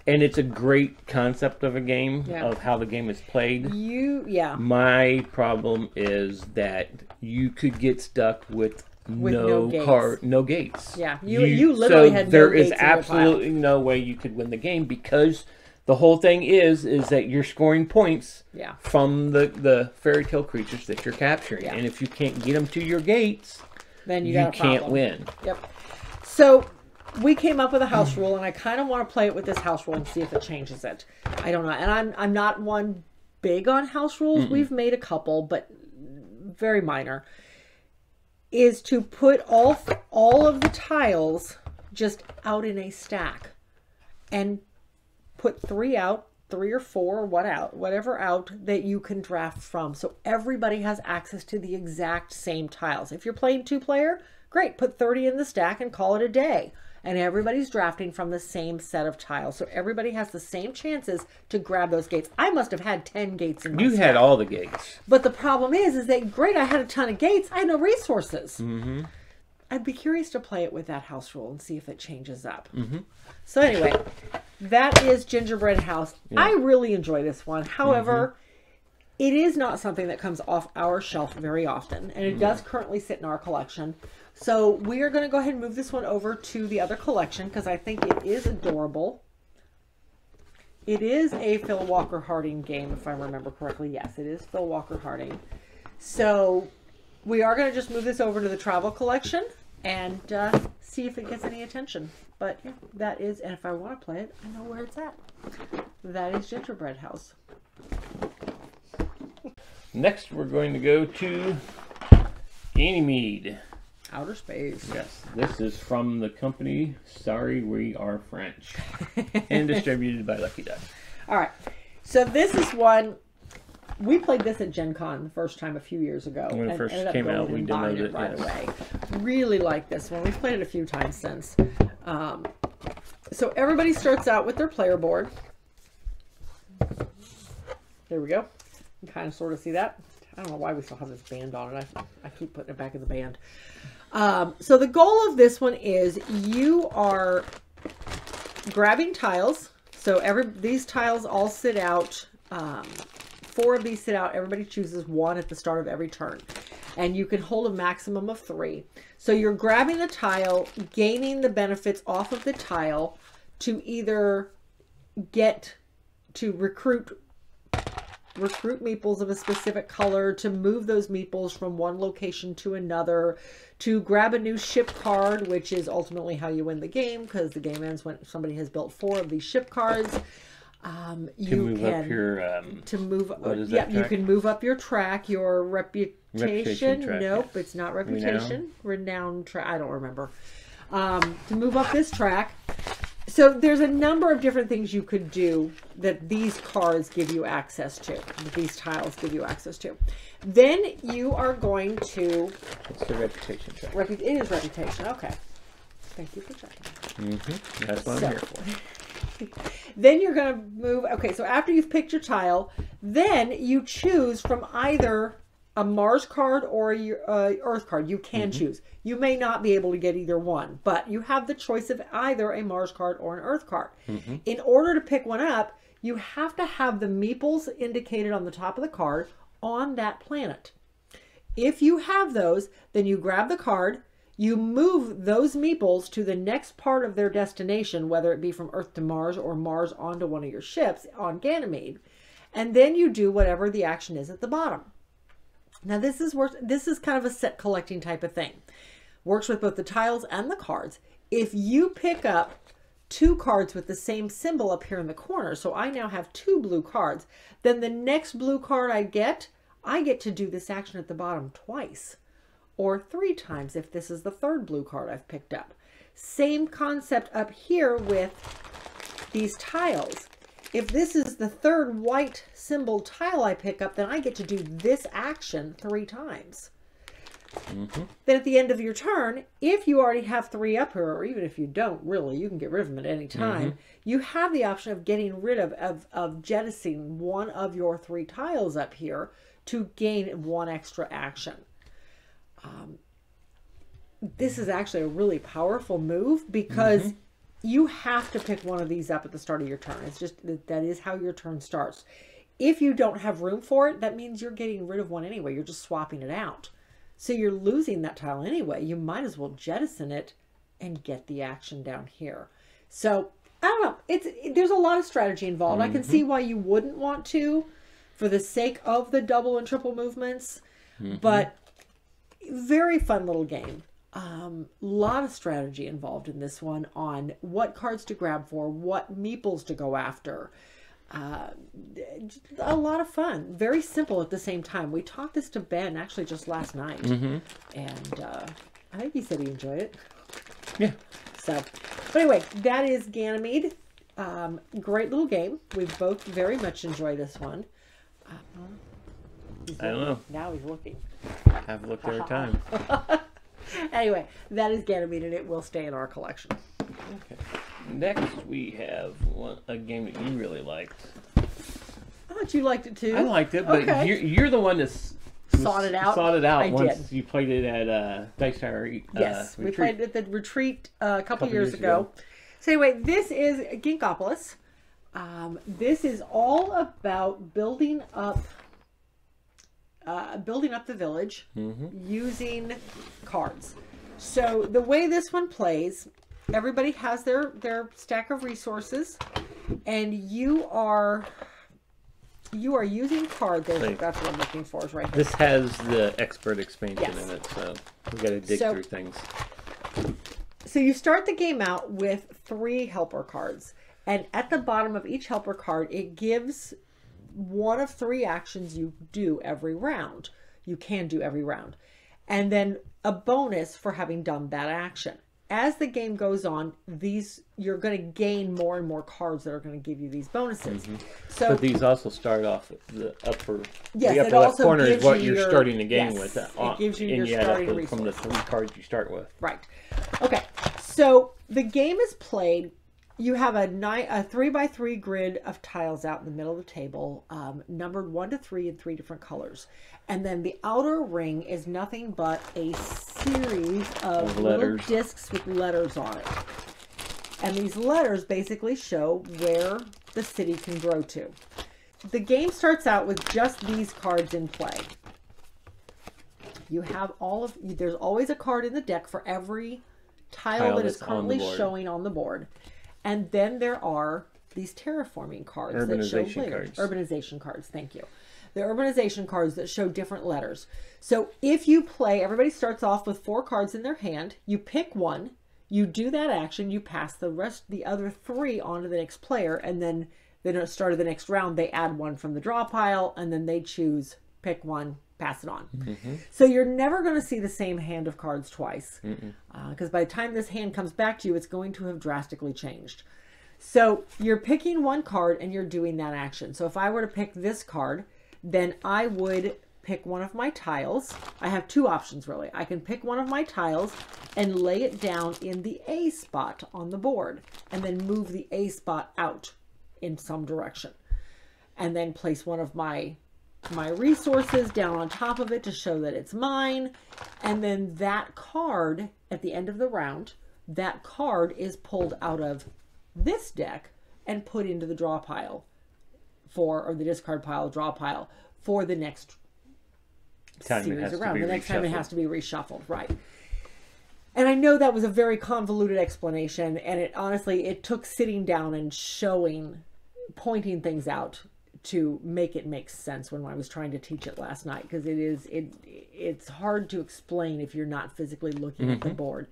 Speaker 1: And it's a great concept of a game, of how the game is played. My problem is that you could get stuck with no gates. Yeah, you literally had no gates. So there is absolutely no way you could win the game, because the whole thing is that you're scoring points from the fairy tale creatures that you're capturing. And if you can't get them to your gates, then you can't win. Yep. So we came up with a house rule, and I kind of want to play it with this house rule and see if it changes it. I don't know. And I'm not one big on house rules. We've made a couple, but very minor. Is to put all of the tiles just out in a stack and put 3 out, 3 or 4, whatever out that you can draft from. So everybody has access to the exact same tiles. If you're playing 2-player, great, put 30 in the stack and call it a day. And everybody's drafting from the same set of tiles. So everybody has the same chances to grab those gates. I must have had 10 gates in my stack. had all the gates.
Speaker 2: But the problem is that, great, I had a ton of gates. I had no resources. I'd be curious to play it with that house rule and see if it changes up. So anyway, that is Gingerbread House. I really enjoy this one. However, it is not something that comes off our shelf very often. And it does currently sit in our collection. So we are going to go ahead and move this one over to the other collection, because I think it is adorable. It is a Phil Walker Harding game, if I remember correctly. Yes, it is Phil Walker Harding. So we are going to just move this over to the travel collection and see if it gets any attention. But yeah, that is, and if I want to play it, I know where it's at. That is Gingerbread House.
Speaker 1: Next, we're going to go to Ganymede.
Speaker 2: Outer space.
Speaker 1: Yes, this is from the company Sorry We Are French, and distributed by Lucky Duck.
Speaker 2: All right, so this is one, we played this at Gen Con the first time a few years ago.
Speaker 1: When it first came out, we demoed it
Speaker 2: right away. Really like this one. We've played it a few times since. So everybody starts out with their player board. There we go. You can kind of sort of see that. I don't know why we still have this band on it. I keep putting it back in the band. So the goal of this one is you are grabbing tiles. So these tiles all sit out. 4 of these sit out. Everybody chooses 1 at the start of every turn. And you can hold a maximum of 3. So you're grabbing the tile, gaining the benefits off of the tile to either get to recruit recruit meeples of a specific color, to move those meeples from one location to another, to grab a new ship card, which is ultimately how you win the game, because the game ends when somebody has built 4 of these ship cards. You
Speaker 1: move
Speaker 2: can
Speaker 1: up your
Speaker 2: to move.
Speaker 1: what is
Speaker 2: Yeah,
Speaker 1: that
Speaker 2: you
Speaker 1: track?
Speaker 2: can move up your track, your reputation.
Speaker 1: track,
Speaker 2: Nope,
Speaker 1: yeah.
Speaker 2: it's not reputation. Renown track. I don't remember. To move up this track. So there's a number of different things you could do that these cards give you access to, that these tiles give you access to. Then you are going to...
Speaker 1: It's the reputation track.
Speaker 2: It is reputation. Okay. Thank you for checking.
Speaker 1: That's what I'm here for.
Speaker 2: Then you're going to move... Okay, so after you've picked your tile, then you choose from either a Mars card or a Earth card. You can choose. You may not be able to get either one, but you have the choice of either a Mars card or an Earth card. In order to pick one up, you have to have the meeples indicated on the top of the card on that planet. If you have those, then you grab the card, you move those meeples to the next part of their destination, whether it be from Earth to Mars or Mars onto one of your ships on Ganymede, and then you do whatever the action is at the bottom. Now this is kind of a set collecting type of thing. Works with both the tiles and the cards. If you pick up 2 cards with the same symbol up here in the corner, so I now have 2 blue cards, then the next blue card I get to do this action at the bottom twice, or 3 times if this is the 3rd blue card I've picked up. Same concept up here with these tiles. If this is the 3rd white symbol tile I pick up, then I get to do this action 3 times. Then at the end of your turn, if you already have 3 up here, or even if you don't, really, you can get rid of them at any time, you have the option of getting rid of jettisoning one of your 3 tiles up here to gain 1 extra action. This is actually a really powerful move because you have to pick one of these up at the start of your turn. It's just that is how your turn starts. If you don't have room for it, that means you're getting rid of one anyway. You're just swapping it out. So you're losing that tile anyway. You might as well jettison it and get the action down here. So I don't know. There's a lot of strategy involved. I can see why you wouldn't want to for the sake of the double and triple movements, but very fun little game. Lot of strategy involved in this one on what cards to grab for, what meeples to go after. A lot of fun. Very simple at the same time. We taught this to Ben actually just last night, and I think he said he enjoyed it.
Speaker 1: Yeah.
Speaker 2: So, but anyway, that is Ganymede. Great little game. We both very much enjoy this one.
Speaker 1: I don't know.
Speaker 2: Now he's looking.
Speaker 1: I've looked every time.
Speaker 2: Anyway, that is Ganymede, and it will stay in our collection.
Speaker 1: Okay. Next, we have a game that you really liked.
Speaker 2: I thought you liked it too.
Speaker 1: I liked it, but
Speaker 2: Okay.
Speaker 1: you're the one that
Speaker 2: Sought it out.
Speaker 1: Sought it out
Speaker 2: I
Speaker 1: once
Speaker 2: did.
Speaker 1: you played it at Dice Tower.
Speaker 2: Yes, we
Speaker 1: Retreat.
Speaker 2: played it at the retreat a couple years ago. So anyway, this is Ginkgopolis. This is all about building up the village using cards. So the way this one plays, everybody has their stack of resources, and you are using cards. That's what I'm looking for. Is right here.
Speaker 1: This has the expert expansion
Speaker 2: Yes.
Speaker 1: in it, so we got to dig through things.
Speaker 2: So you start the game out with 3 helper cards, and at the bottom of each helper card, it gives one of 3 actions you do every round. You can do every round, and then a bonus for having done that action. As the game goes on, you're going to gain more and more cards that are going to give you these bonuses. So
Speaker 1: But these also start off at the upper,
Speaker 2: yes,
Speaker 1: the
Speaker 2: it
Speaker 1: upper left
Speaker 2: also
Speaker 1: corner is
Speaker 2: gives
Speaker 1: what
Speaker 2: you
Speaker 1: you're
Speaker 2: your-
Speaker 1: starting the game
Speaker 2: yes,
Speaker 1: with.
Speaker 2: it gives you
Speaker 1: and
Speaker 2: your
Speaker 1: add up
Speaker 2: starting
Speaker 1: from the 3 cards you start with.
Speaker 2: Right. Okay. So the game is played. You have a 3x3 grid of tiles out in the middle of the table, numbered 1 to 3 in 3 different colors. And then the outer ring is nothing but a series of little discs with letters on it. And these letters basically show where the city can grow to. The game starts out with just these cards in play. You have there's always a card in the deck for every tile that is currently showing on the board. And then there are these terraforming cards that show later. Urbanization cards, thank you. the urbanization cards that show different letters. So if you play, everybody starts off with 4 cards in their hand. You pick one, you do that action, you pass the other 3 on to the next player, and then at the start of the next round, they add 1 from the draw pile, and then they choose, pick one, pass it on. So you're never going to see the same hand of cards twice, because by the time this hand comes back to you, it's going to have drastically changed. So you're picking one card and you're doing that action. So if I were to pick this card, then I would pick one of my tiles. I have 2 options really. I can pick one of my tiles and lay it down in the A spot on the board, and then move the A spot out in some direction, and then place one of my resources down on top of it to show that it's mine. And then that card, at the end of the round, that card is pulled out of this deck and put into the draw pile or the discard pile, draw pile, for the next series around. The next time it has to be reshuffled, right? And I know that was a very convoluted explanation, and it honestly, it took sitting down and pointing things out to make it make sense when I was trying to teach it last night, because it's hard to explain if you're not physically looking at the board.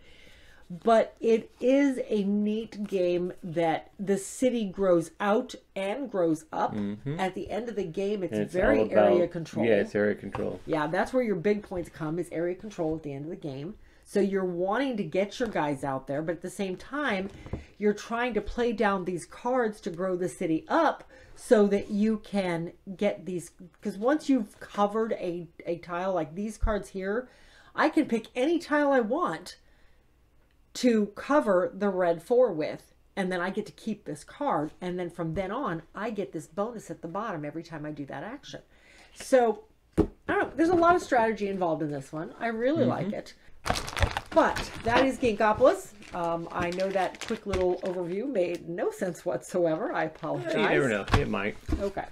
Speaker 2: But it is a neat game that the city grows out and grows up. At the end of the game, it's very area control.
Speaker 1: Yeah, it's area control.
Speaker 2: Yeah, that's where your big points come, is area control at the end of the game. So you're wanting to get your guys out there, but at the same time, you're trying to play down these cards to grow the city up so that you can get these. Because once you've covered a tile like these cards here, I can pick any tile I want to cover the red 4 with, and then I get to keep this card, and then from then on I get this bonus at the bottom every time I do that action. So I don't know, there's a lot of strategy involved in this one. I really like it. But that is Ginkgopolis. I know that quick little overview made no sense whatsoever. I apologize.
Speaker 1: You never know, it might.
Speaker 2: Okay,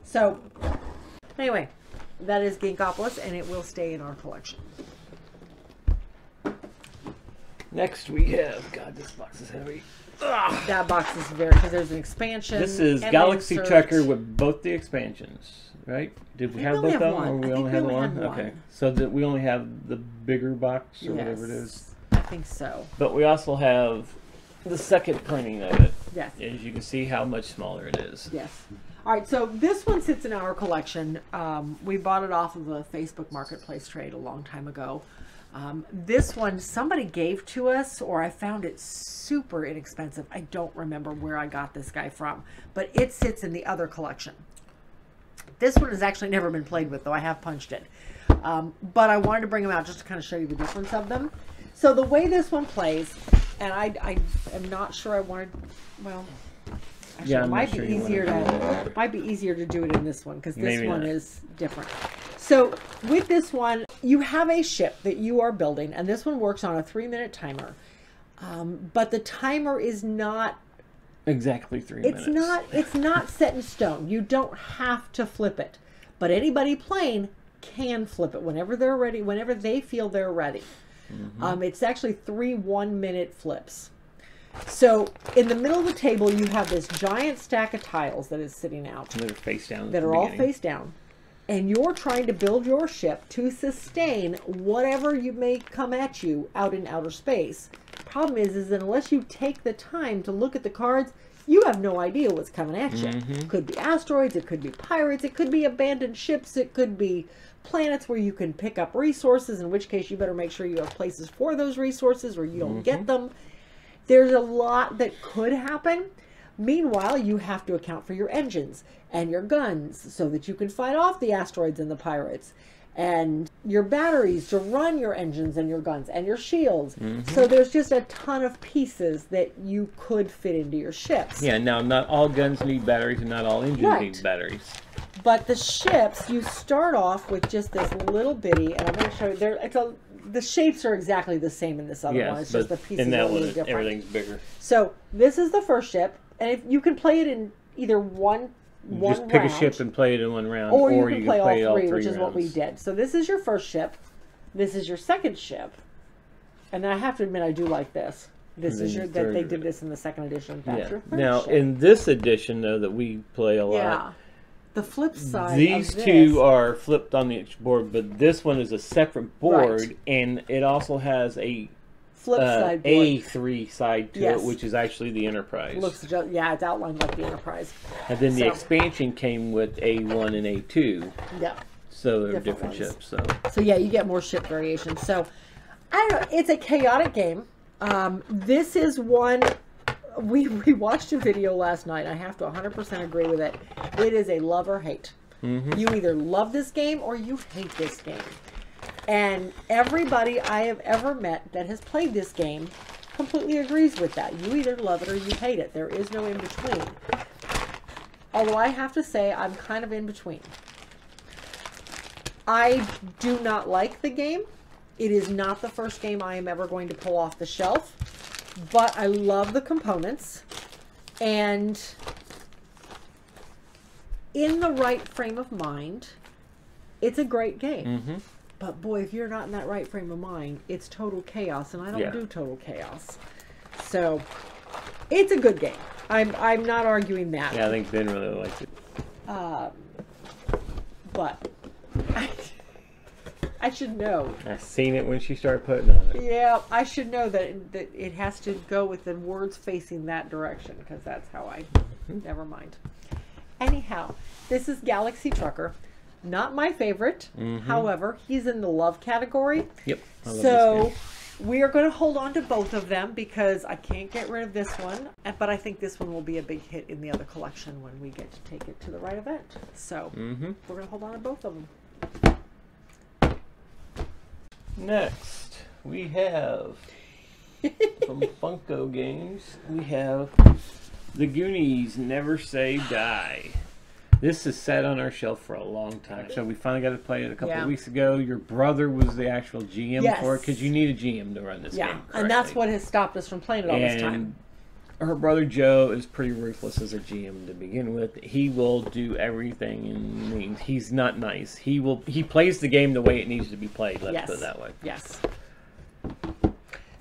Speaker 2: so anyway, that is Ginkgopolis, and it will stay in our collection.
Speaker 1: Next we have, God, this box is heavy. Ugh.
Speaker 2: That box is very, because there's an expansion.
Speaker 1: This is Galaxy Checker with both the expansions, right? Did we have both of them, or we only have one? Okay, so we only have the bigger box, or whatever it is.
Speaker 2: I think so.
Speaker 1: But we also have the second printing of it.
Speaker 2: Yes.
Speaker 1: As you can see how much smaller it is.
Speaker 2: Yes. All right, so this one sits in our collection. We bought it off of a Facebook Marketplace trade a long time ago. This one somebody gave to us, or I found it super inexpensive. I don't remember where I got this guy from, but it sits in the other collection. This one has actually never been played with, though I have punched it. But I wanted to bring them out just to kind of show you the difference of them. So the way this one plays, and I am not sure I wanted, well, actually,
Speaker 1: yeah,
Speaker 2: it might be easier to do it in this one, because this one is different. So with this one, you have a ship that you are building, and this one works on a 3-minute timer. But the timer is not
Speaker 1: exactly 3 minutes.
Speaker 2: It's not set in stone. You don't have to flip it, but anybody playing can flip it whenever they're ready, whenever they feel they're ready. It's actually 3 1-minute flips. So in the middle of the table, you have this giant stack of tiles that is sitting out.
Speaker 1: That are face down.
Speaker 2: That are all face down. And you're trying to build your ship to sustain whatever you may come at you out in outer space. Problem is that unless you take the time to look at the cards, you have no idea what's coming at you. It could be asteroids, it could be pirates, it could be abandoned ships, it could be planets where you can pick up resources, in which case you better make sure you have places for those resources or you don't get them. There's a lot that could happen. Meanwhile, you have to account for your engines and your guns so that you can fight off the asteroids and the pirates, and your batteries to run your engines and your guns, and your shields. So there's just a ton of pieces that you could fit into your ships.
Speaker 1: Yeah, now not all guns need batteries and not all engines need batteries.
Speaker 2: But the ships, you start off with just this little bitty, and I'm going to show you, the shapes are exactly the same in this other one. It's just the pieces are a little different.
Speaker 1: Everything's bigger.
Speaker 2: So this is the first ship, and if you can play it in either one
Speaker 1: just pick
Speaker 2: round,
Speaker 1: a ship and play it in one round,
Speaker 2: or you can play all three, which is
Speaker 1: rounds.
Speaker 2: what we did. So this is your first ship, this is your second ship, and then I have to admit I do like this. This is your that they did this in the second edition. That's your third
Speaker 1: now
Speaker 2: ship.
Speaker 1: In this edition though that we play a lot,
Speaker 2: The flip side
Speaker 1: These
Speaker 2: of this,
Speaker 1: two are flipped on the board, but this one is a separate board,
Speaker 2: Right.
Speaker 1: and it also has a
Speaker 2: flip side board.
Speaker 1: A3 side to
Speaker 2: Yes.
Speaker 1: it, which is actually the Enterprise.
Speaker 2: Looks just, yeah, it's outlined like the Enterprise.
Speaker 1: And then the
Speaker 2: So-
Speaker 1: expansion came with A1 and A2,
Speaker 2: Yeah.
Speaker 1: so they're
Speaker 2: Different
Speaker 1: different
Speaker 2: ones.
Speaker 1: ships.
Speaker 2: So yeah, you get more ship variations. So I don't know. It's a chaotic game. This is one. We watched a video last night. I have to 100% agree with it. It is a love or hate. You either love this game or you hate this game. And everybody I have ever met that has played this game completely agrees with that. You either love it or you hate it. There is no in between. Although I have to say I'm kind of in between. I do not like the game. It is not the first game I am ever going to pull off the shelf. But I love the components. And in the right frame of mind, it's a great game. But boy, if you're not in that right frame of mind, it's total chaos, and I don't do total chaos. So it's a good game. I'm not arguing that.
Speaker 1: Yeah, I think Ben really liked it.
Speaker 2: But I should know.
Speaker 1: I seen it when she started putting on it.
Speaker 2: Yeah, I should know that it has to go with the words facing that direction, because that's how I. Never mind. Anyhow, this is Galaxy Trucker. Not my favorite. However, he's in the love category.
Speaker 1: Yep. I love this
Speaker 2: So
Speaker 1: game.
Speaker 2: we are going to hold on to both of them because I can't get rid of this one. But I think this one will be a big hit in the other collection when we get to take it to the right event. So we're going to hold on to both of them.
Speaker 1: Next, we have from Funko Games, we have the Goonies Never Say Die. This is sat on our shelf for a long time. So we finally got to play it a couple of weeks ago. Your brother was the actual GM for it because you need a GM to run this game correctly.
Speaker 2: And that's what has stopped us from playing it all this time.
Speaker 1: Her brother Joe is pretty ruthless as a GM to begin with. He will do everything and means he's not nice. He plays the game the way it needs to be played, let's put it that way.
Speaker 2: Yes.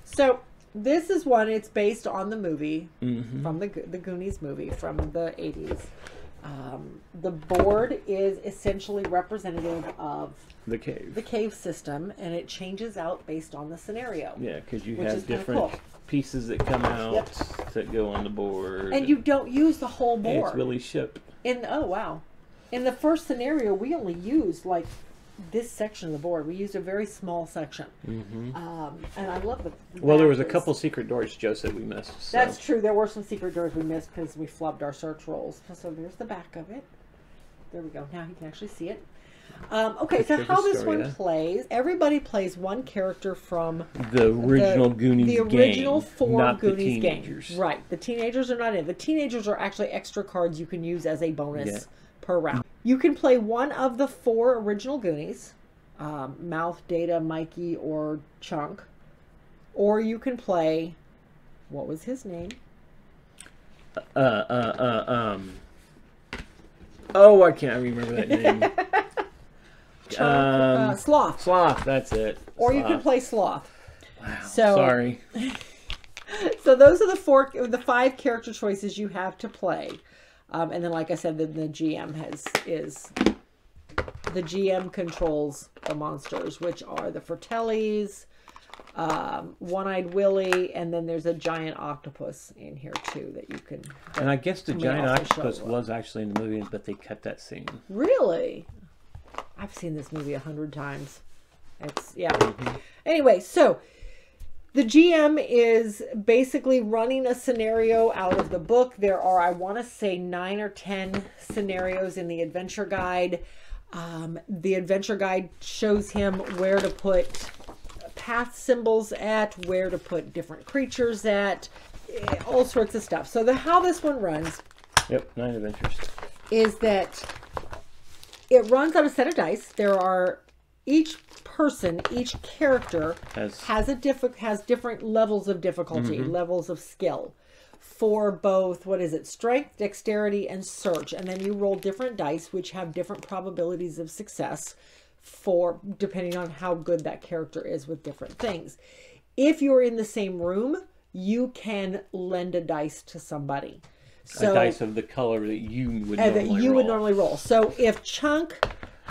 Speaker 2: So this is one, it's based on the movie from the Goonies movie from the 80s. The board is essentially representative of
Speaker 1: the
Speaker 2: cave system, and it changes out based on the scenario.
Speaker 1: Yeah, because you
Speaker 2: which
Speaker 1: have
Speaker 2: is kinda
Speaker 1: different
Speaker 2: cool.
Speaker 1: pieces that come out that go on the board.
Speaker 2: And you don't use the whole board.
Speaker 1: It's really ship.
Speaker 2: Oh wow. In the first scenario, we only used like this section of the board. We used a very small section. And I love the
Speaker 1: Well, there was a couple secret doors Joe said we missed. So.
Speaker 2: That's true. There were some secret doors we missed because we flubbed our search rolls. So there's the back of it. There we go. Now you can actually see it. Okay, so how this one plays, everybody plays one character from
Speaker 1: the original Goonies game.
Speaker 2: The original four Goonies
Speaker 1: games.
Speaker 2: Right. The teenagers are not in. The teenagers are actually extra cards you can use as a bonus per round. You can play one of the four original Goonies, Mouth, Data, Mikey, or Chunk. Or you can play, what was his name?
Speaker 1: Oh, I can't remember that name.
Speaker 2: Chunk, Sloth.
Speaker 1: Sloth, that's it.
Speaker 2: Or you can play Sloth.
Speaker 1: Wow,
Speaker 2: so,
Speaker 1: sorry.
Speaker 2: So those are the five character choices you have to play. And then, like I said, the GM the GM controls the monsters, which are the Fratellis, One-Eyed Willie, and then there's a giant octopus in here too that you can.
Speaker 1: And I guess the giant octopus was actually in the movie, but they cut that scene.
Speaker 2: Really? I've seen this movie 100 times. It's Anyway, so the GM is basically running a scenario out of the book. There are, I want to say, 9 or 10 scenarios in the adventure guide. The adventure guide shows him where to put path symbols at, where to put different creatures at, all sorts of stuff. So how this one runs,
Speaker 1: 9 adventures,
Speaker 2: is that it runs on a set of dice. There are each character has different levels of difficulty, levels of skill for both, strength, dexterity, and search. And then you roll different dice, which have different probabilities of success depending on how good that character is with different things. If you're in the same room, you can lend a dice to somebody. So,
Speaker 1: a dice of the color that you would
Speaker 2: normally roll. So if Chunk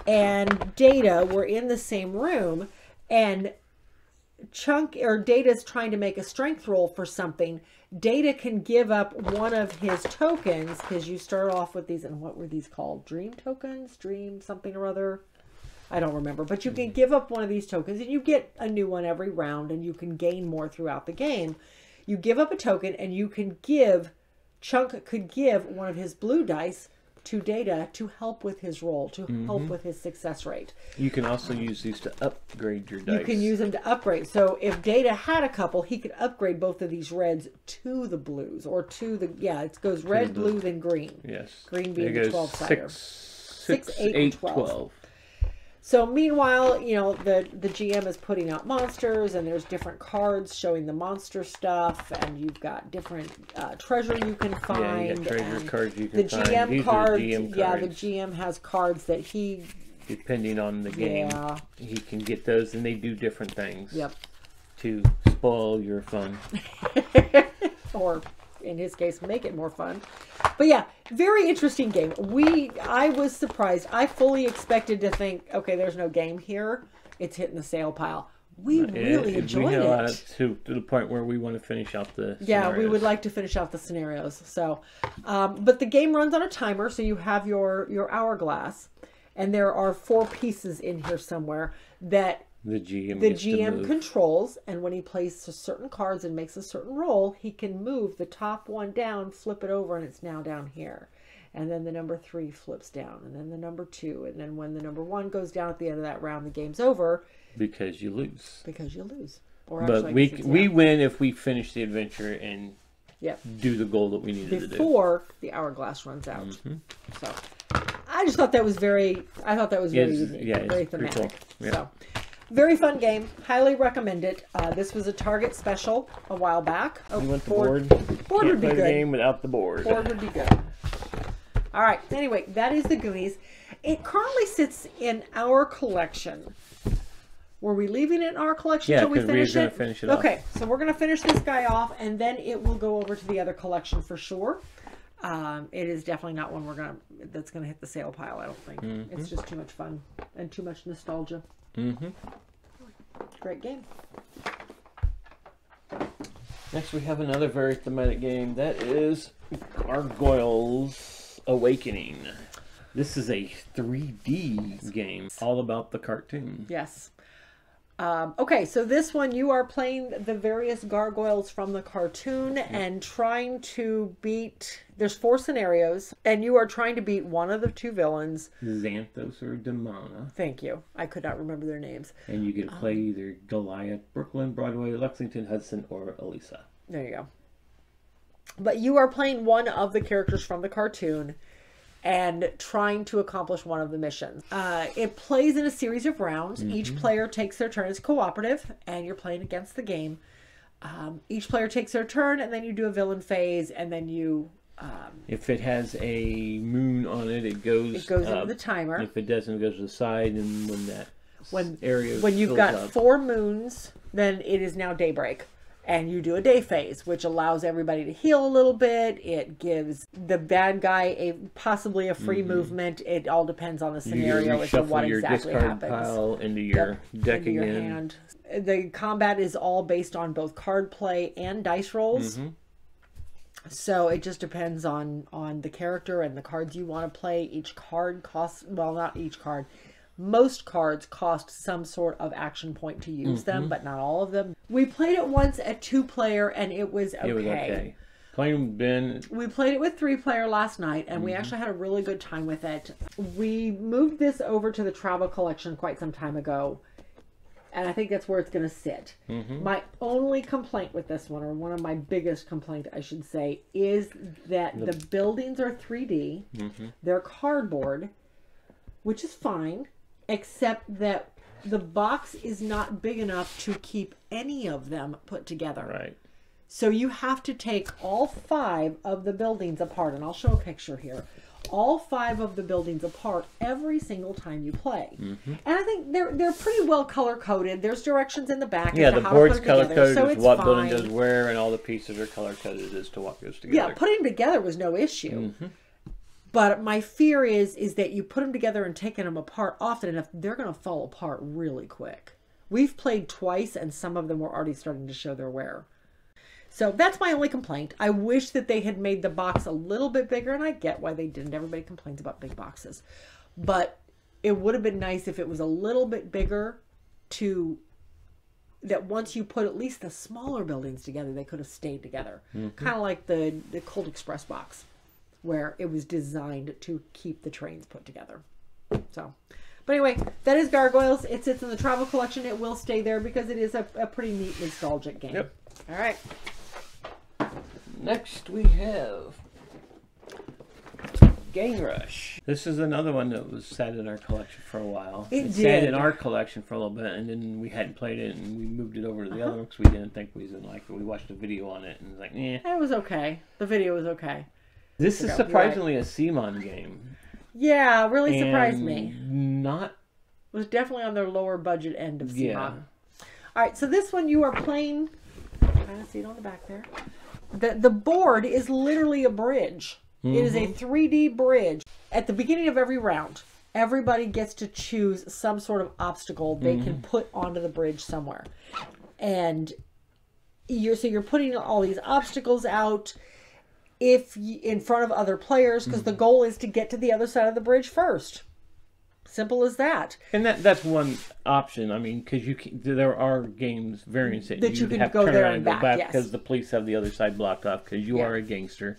Speaker 2: and Data were in the same room, and Chunk or Data's trying to make a strength roll for something, Data can give up one of his tokens, because you start off with these, and what were these called? Dream tokens? Dream something or other? I don't remember. But you can give up one of these tokens, and you get a new one every round, and you can gain more throughout the game. You give up a token, and you can give... Chunk could give one of his blue dice to Data to help with his roll, to help with his success rate.
Speaker 1: You can also use these to upgrade your dice.
Speaker 2: You can use them to upgrade. So if Data had a couple, he could upgrade both of these reds to the blues, or to the, it goes red, blue, then green.
Speaker 1: Yes.
Speaker 2: Green being the 12-sider.
Speaker 1: 6, 8, and 12.
Speaker 2: So meanwhile, you know, the GM is putting out monsters, and there's different cards showing the monster stuff, and you've got different treasure you can find.
Speaker 1: Yeah, you got treasure cards you can
Speaker 2: the
Speaker 1: find.
Speaker 2: GM
Speaker 1: These
Speaker 2: cards,
Speaker 1: are GM
Speaker 2: yeah,
Speaker 1: cards.
Speaker 2: the GM has cards that he...
Speaker 1: Depending on the game, he can get those, and they do different things.
Speaker 2: Yep.
Speaker 1: To spoil your fun.
Speaker 2: Or, in his case, make it more fun. But yeah, very interesting game. I was surprised. I fully expected to think, okay, there's no game here. It's hitting the sale pile. We really enjoyed it.
Speaker 1: To the point where we want to finish out the
Speaker 2: scenarios. We would like to finish out the scenarios. So, but the game runs on a timer, so you have your hourglass, and there are 4 pieces in here somewhere that
Speaker 1: the GM
Speaker 2: controls, and when he plays certain cards and makes a certain roll, he can move the top one down, flip it over, and it's now down here. And then the number 3 flips down, and then the number 2, and then when the number 1 goes down at the end of that round, the game's over.
Speaker 1: Because you lose.
Speaker 2: Or
Speaker 1: but
Speaker 2: actually,
Speaker 1: we win if we finish the adventure and
Speaker 2: Yep.
Speaker 1: do the goal that we needed to do.
Speaker 2: Before the hourglass runs out. Mm-hmm. So I just thought that was very, very unique.
Speaker 1: Yeah,
Speaker 2: very thematic.
Speaker 1: cool. Yeah.
Speaker 2: So very fun game. Highly recommend it. This was a Target special a while back.
Speaker 1: You want the board?
Speaker 2: Board would be good.
Speaker 1: The game without the board.
Speaker 2: Board would be good. All right. Anyway, that is the Goonies. It currently sits in our collection. Were we leaving it in our collection until we finish it?
Speaker 1: Yeah, because we're going to finish it off.
Speaker 2: Okay, so we're going to finish this guy off, and then it will go over to the other collection for sure. It is definitely not one that's going to hit the sale pile, I don't think. Mm-hmm. It's just too much fun and too much nostalgia.
Speaker 1: Mm-hmm.
Speaker 2: Great game.
Speaker 1: Next, we have another very thematic game. That is Gargoyles Awakening. This is a 3D game, all about the cartoon.
Speaker 2: Yes. Okay, so this one you are playing the various gargoyles from the cartoon and trying to beat... There's 4 scenarios, and you are trying to beat one of the 2 villains.
Speaker 1: Xanthos or Demona.
Speaker 2: Thank you. I could not remember their names.
Speaker 1: And you get to play either Goliath, Brooklyn, Broadway, Lexington, Hudson, or Elisa.
Speaker 2: There you go. But you are playing one of the characters from the cartoon and trying to accomplish one of the missions. It plays in a series of rounds. Mm-hmm. Each player takes their turn. It's cooperative, and you're playing against the game. Each player takes their turn, and then you do a villain phase, and then you...
Speaker 1: if it has a moon on it, it goes
Speaker 2: into the timer.
Speaker 1: If it doesn't, it goes to the side, and
Speaker 2: when you've got 4 moons, then it is now daybreak. And you do a day phase, which allows everybody to heal a little bit. It gives the bad guy possibly a free movement. It all depends on the scenario as to what exactly happens.
Speaker 1: Pile into your deck
Speaker 2: into your hand. The combat is all based on both card play and dice rolls. Mm-hmm. So it just depends on the character and the cards you want to play. Each card costs, well, not each card. Most cards cost some sort of action point to use them, but not all of them. We played it once at 2-player, and it was okay. It was okay. We played it with 3-player last night, and we actually had a really good time with it. We moved this over to the travel collection quite some time ago, and I think that's where it's going to sit. My only complaint with this one, or one of my biggest complaints, I should say, is that the buildings are 3D. They're cardboard, which is fine. Except that the box is not big enough to keep any of them put together.
Speaker 1: Right.
Speaker 2: So you have to take all 5 of the buildings apart, and I'll show a picture here. All 5 of the buildings apart every single time you play. And I think they're pretty well color coded. There's directions in the back.
Speaker 1: Yeah,
Speaker 2: as to
Speaker 1: the
Speaker 2: how
Speaker 1: board's
Speaker 2: to put them
Speaker 1: color
Speaker 2: together,
Speaker 1: coded
Speaker 2: so
Speaker 1: is what
Speaker 2: fine.
Speaker 1: building does where, and all the pieces are color coded as to what goes together.
Speaker 2: Yeah, putting them together was no issue. But my fear is that you put them together and taking them apart often enough, they're going to fall apart really quick. We've played twice, and some of them were already starting to show their wear. So that's my only complaint. I wish that they had made the box a little bit bigger, and I get why they didn't. Everybody complains about big boxes. But it would have been nice if it was a little bit bigger, that once you put at least the smaller buildings together, they could have stayed together. Kind of like the Cold Express box, where it was designed to keep the trains put together. So, but anyway, that is Gargoyles. It sits in the travel collection. It will stay there because it is a pretty neat nostalgic game.
Speaker 1: Yep.
Speaker 2: All right.
Speaker 1: Next we have Gang Rush. This is another one that was sat in our collection for a while. It sat in our collection for a little bit, and then we hadn't played it, and we moved it over to the other one because we didn't think we was gonna like it. We watched a video on it, and it was like, eh.
Speaker 2: It was okay. The video was okay.
Speaker 1: This is surprisingly a CMON game.
Speaker 2: Yeah, really surprised me.
Speaker 1: Not.
Speaker 2: It was definitely on their lower budget end of CMON.
Speaker 1: Yeah.
Speaker 2: All right, so this one you are playing. Kind of see it on the back there. The board is literally a bridge. It is a 3D bridge. At the beginning of every round, everybody gets to choose some sort of obstacle they can put onto the bridge somewhere. And you're putting all these obstacles out in front of other players, because the goal is to get to the other side of the bridge first. Simple as that.
Speaker 1: And that's one option. I mean, because there are games variants that you
Speaker 2: can
Speaker 1: have
Speaker 2: go
Speaker 1: to turn
Speaker 2: there
Speaker 1: around
Speaker 2: and
Speaker 1: and go back
Speaker 2: yes.
Speaker 1: because the police have the other side blocked off because you are a gangster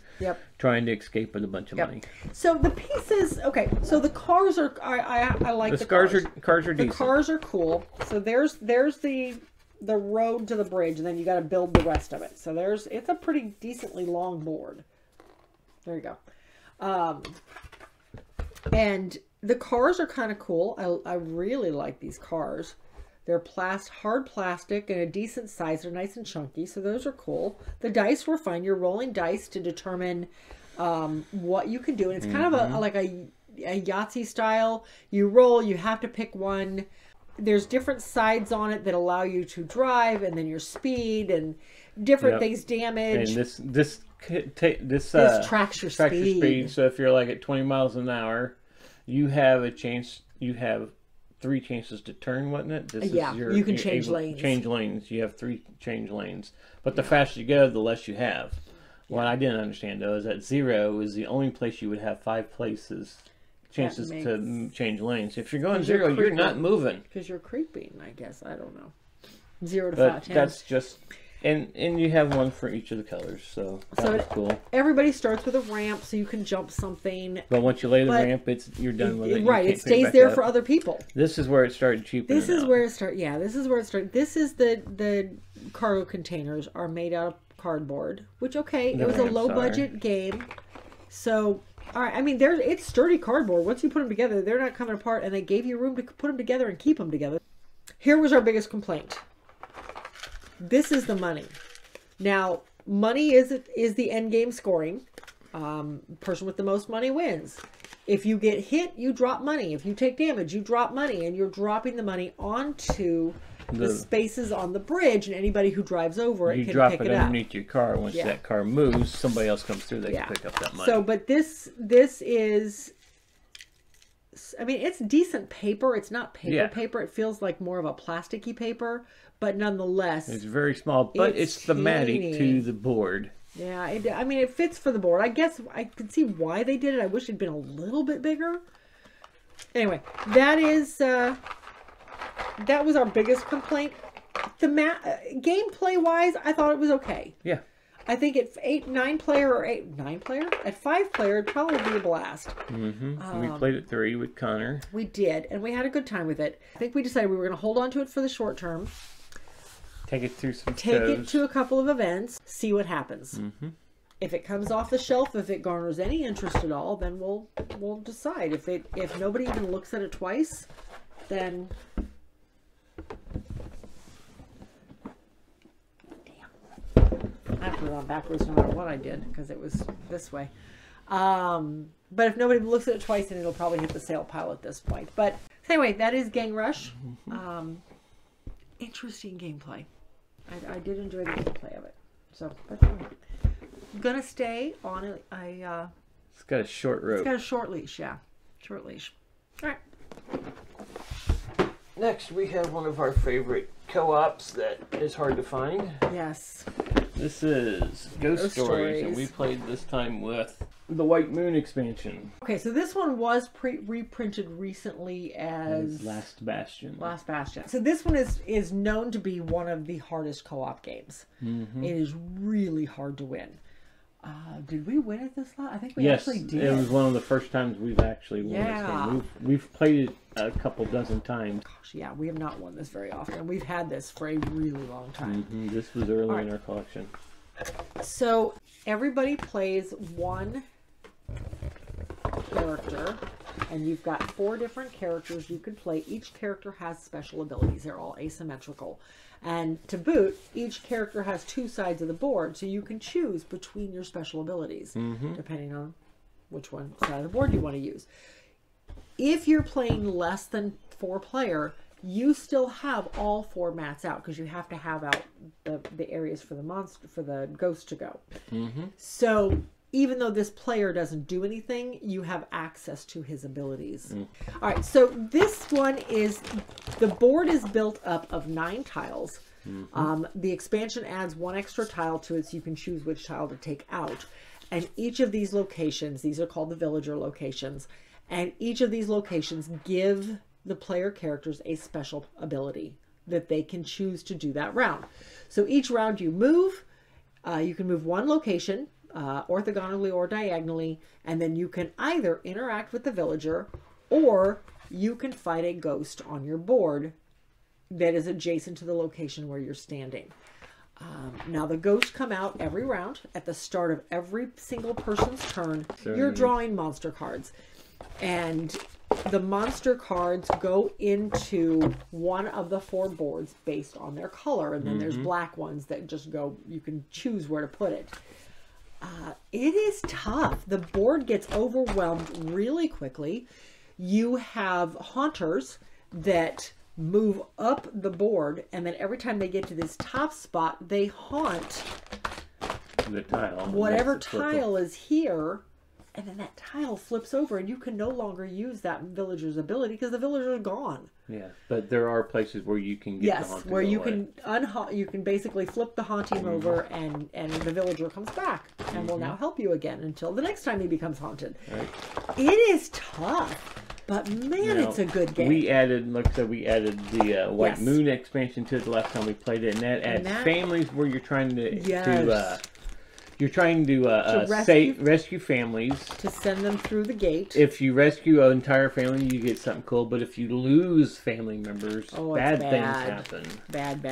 Speaker 1: trying to escape with a bunch of money.
Speaker 2: So the pieces, okay. So the cars are, I like the cars.
Speaker 1: Cars are decent.
Speaker 2: The cars are cool. So there's the road to the bridge, and then you got to build the rest of it. So it's a pretty decently long board. There you go. And the cars are kind of cool. I really like these cars. They're hard plastic and a decent size. They're nice and chunky, so those are cool. The dice were fun. You're rolling dice to determine what you can do. And it's kind of like a Yahtzee style. You roll, you have to pick one. There's different sides on it that allow you to drive, and then your speed and different things damage.
Speaker 1: And this
Speaker 2: tracks your speed.
Speaker 1: So if you're like at 20 miles an hour, you have a chance. You have 3 chances to turn, wasn't it?
Speaker 2: You can change lanes.
Speaker 1: Change lanes. You have 3 change lanes. But the faster you go, the less you have. What I didn't understand though is that 0 is the only place you would have 5 chances to change lanes. If you're going 0, you're not moving.
Speaker 2: Because you're creeping, I guess. I don't know. 0 to 5.
Speaker 1: That's just. And you have one for each of the colors, so that's cool.
Speaker 2: Everybody starts with a ramp, so you can jump something.
Speaker 1: But once you lay the ramp, you're done with it.
Speaker 2: Right, it stays there for other people.
Speaker 1: This is where it started cheaping.
Speaker 2: This is where it started. Yeah, this is where it started. This is the cargo containers are made out of cardboard, which it was a low budget game. So, all right, I mean, it's sturdy cardboard. Once you put them together, they're not coming apart, and they gave you room to put them together and keep them together. Here was our biggest complaint. This is the money. Now, money is the end game scoring. Person with the most money wins. If you get hit, you drop money. If you take damage, you drop money. And you're dropping the money onto the spaces on the bridge, and anybody who drives over it can pick it up. You drop it
Speaker 1: underneath your car. Once that car moves, somebody else comes through, they can pick up that money.
Speaker 2: So, but this is... I mean, it's decent paper. It's not paper. It feels like more of a plasticky paper. But nonetheless,
Speaker 1: it's very small, but it's thematic to the board.
Speaker 2: Yeah, I mean, it fits for the board. I guess I could see why they did it. I wish it'd been a little bit bigger. Anyway, that was our biggest complaint. The gameplay wise, I thought it was okay.
Speaker 1: Yeah.
Speaker 2: I think at 9 player, at 5 player, it'd probably be a blast.
Speaker 1: We played at 3 with Connor.
Speaker 2: We did, and we had a good time with it. I think we decided we were going to hold on to it for the short term.
Speaker 1: Take it through some
Speaker 2: Take it to a couple of events, see what happens. If it comes off the shelf, if it garners any interest at all, then we'll decide. If nobody even looks at it twice, then I put it on backwards no matter what I did because it was this way. But if nobody looks at it twice, then it'll probably hit the sale pile at this point. But anyway, that is Gang Rush. Interesting gameplay. I did enjoy the gameplay of it. So, but anyway. I'm gonna stay on a
Speaker 1: it's got a short rope.
Speaker 2: It's got a short leash, yeah. Short leash. All right.
Speaker 1: Next, we have one of our favorite co-ops that is hard to find.
Speaker 2: Yes.
Speaker 1: This is Ghost Stories, and we played this time with the White Moon expansion.
Speaker 2: Okay, so this one was reprinted recently as
Speaker 1: Last Bastion.
Speaker 2: Last Bastion. So this one is known to be one of the hardest co-op games. It is really hard to win. Did we win it this last? I think we actually did.
Speaker 1: It was one of the first times we've actually won this game. We've played it a couple dozen times.
Speaker 2: Gosh, yeah, we have not won this very often. We've had this for a really long time.
Speaker 1: This was early in our collection.
Speaker 2: So everybody plays one character, and you've got 4 different characters you could play. Each character has special abilities. They're all asymmetrical. And to boot, each character has 2 sides of the board, so you can choose between your special abilities, depending on which one side of the board you want to use. If you're playing less than 4 player, you still have all 4 mats out, because you have to have out the areas for the ghost to go. So even though this player doesn't do anything, you have access to his abilities. All right, so this one is, the board is built up of 9 tiles. The expansion adds 1 extra tile to it, so you can choose which tile to take out. And each of these locations, these are called the villager locations, and each of these locations give the player characters a special ability that they can choose to do that round. So each round you move, you can move 1 location, orthogonally or diagonally, and then you can either interact with the villager, or you can fight a ghost on your board that is adjacent to the location where you're standing. Now the ghosts come out every round. At the start of every single person's turn, you're drawing monster cards, and the monster cards go into one of the 4 boards based on their color, and then there's black ones that just go, you can choose where to put it. It is tough. The board gets overwhelmed really quickly. You have haunters that move up the board, and then every time they get to this top spot, they haunt
Speaker 1: the tile.
Speaker 2: Whatever tile is here, and then that tile flips over, and you can no longer use that villager's ability because the villager is gone.
Speaker 1: Yeah, but there are places where you can get the haunting
Speaker 2: where you can you can basically flip the haunting over, and the villager comes back and will now help you again until the next time he becomes haunted.
Speaker 1: Right.
Speaker 2: It is tough, but man, it's a good game.
Speaker 1: We added, like I said, the White Moon expansion to it the last time we played it, and that adds families where you're trying to rescue families. To send them through the gate. If you rescue an entire family, you get something cool. But if you lose family members, bad things happen.
Speaker 2: Bad.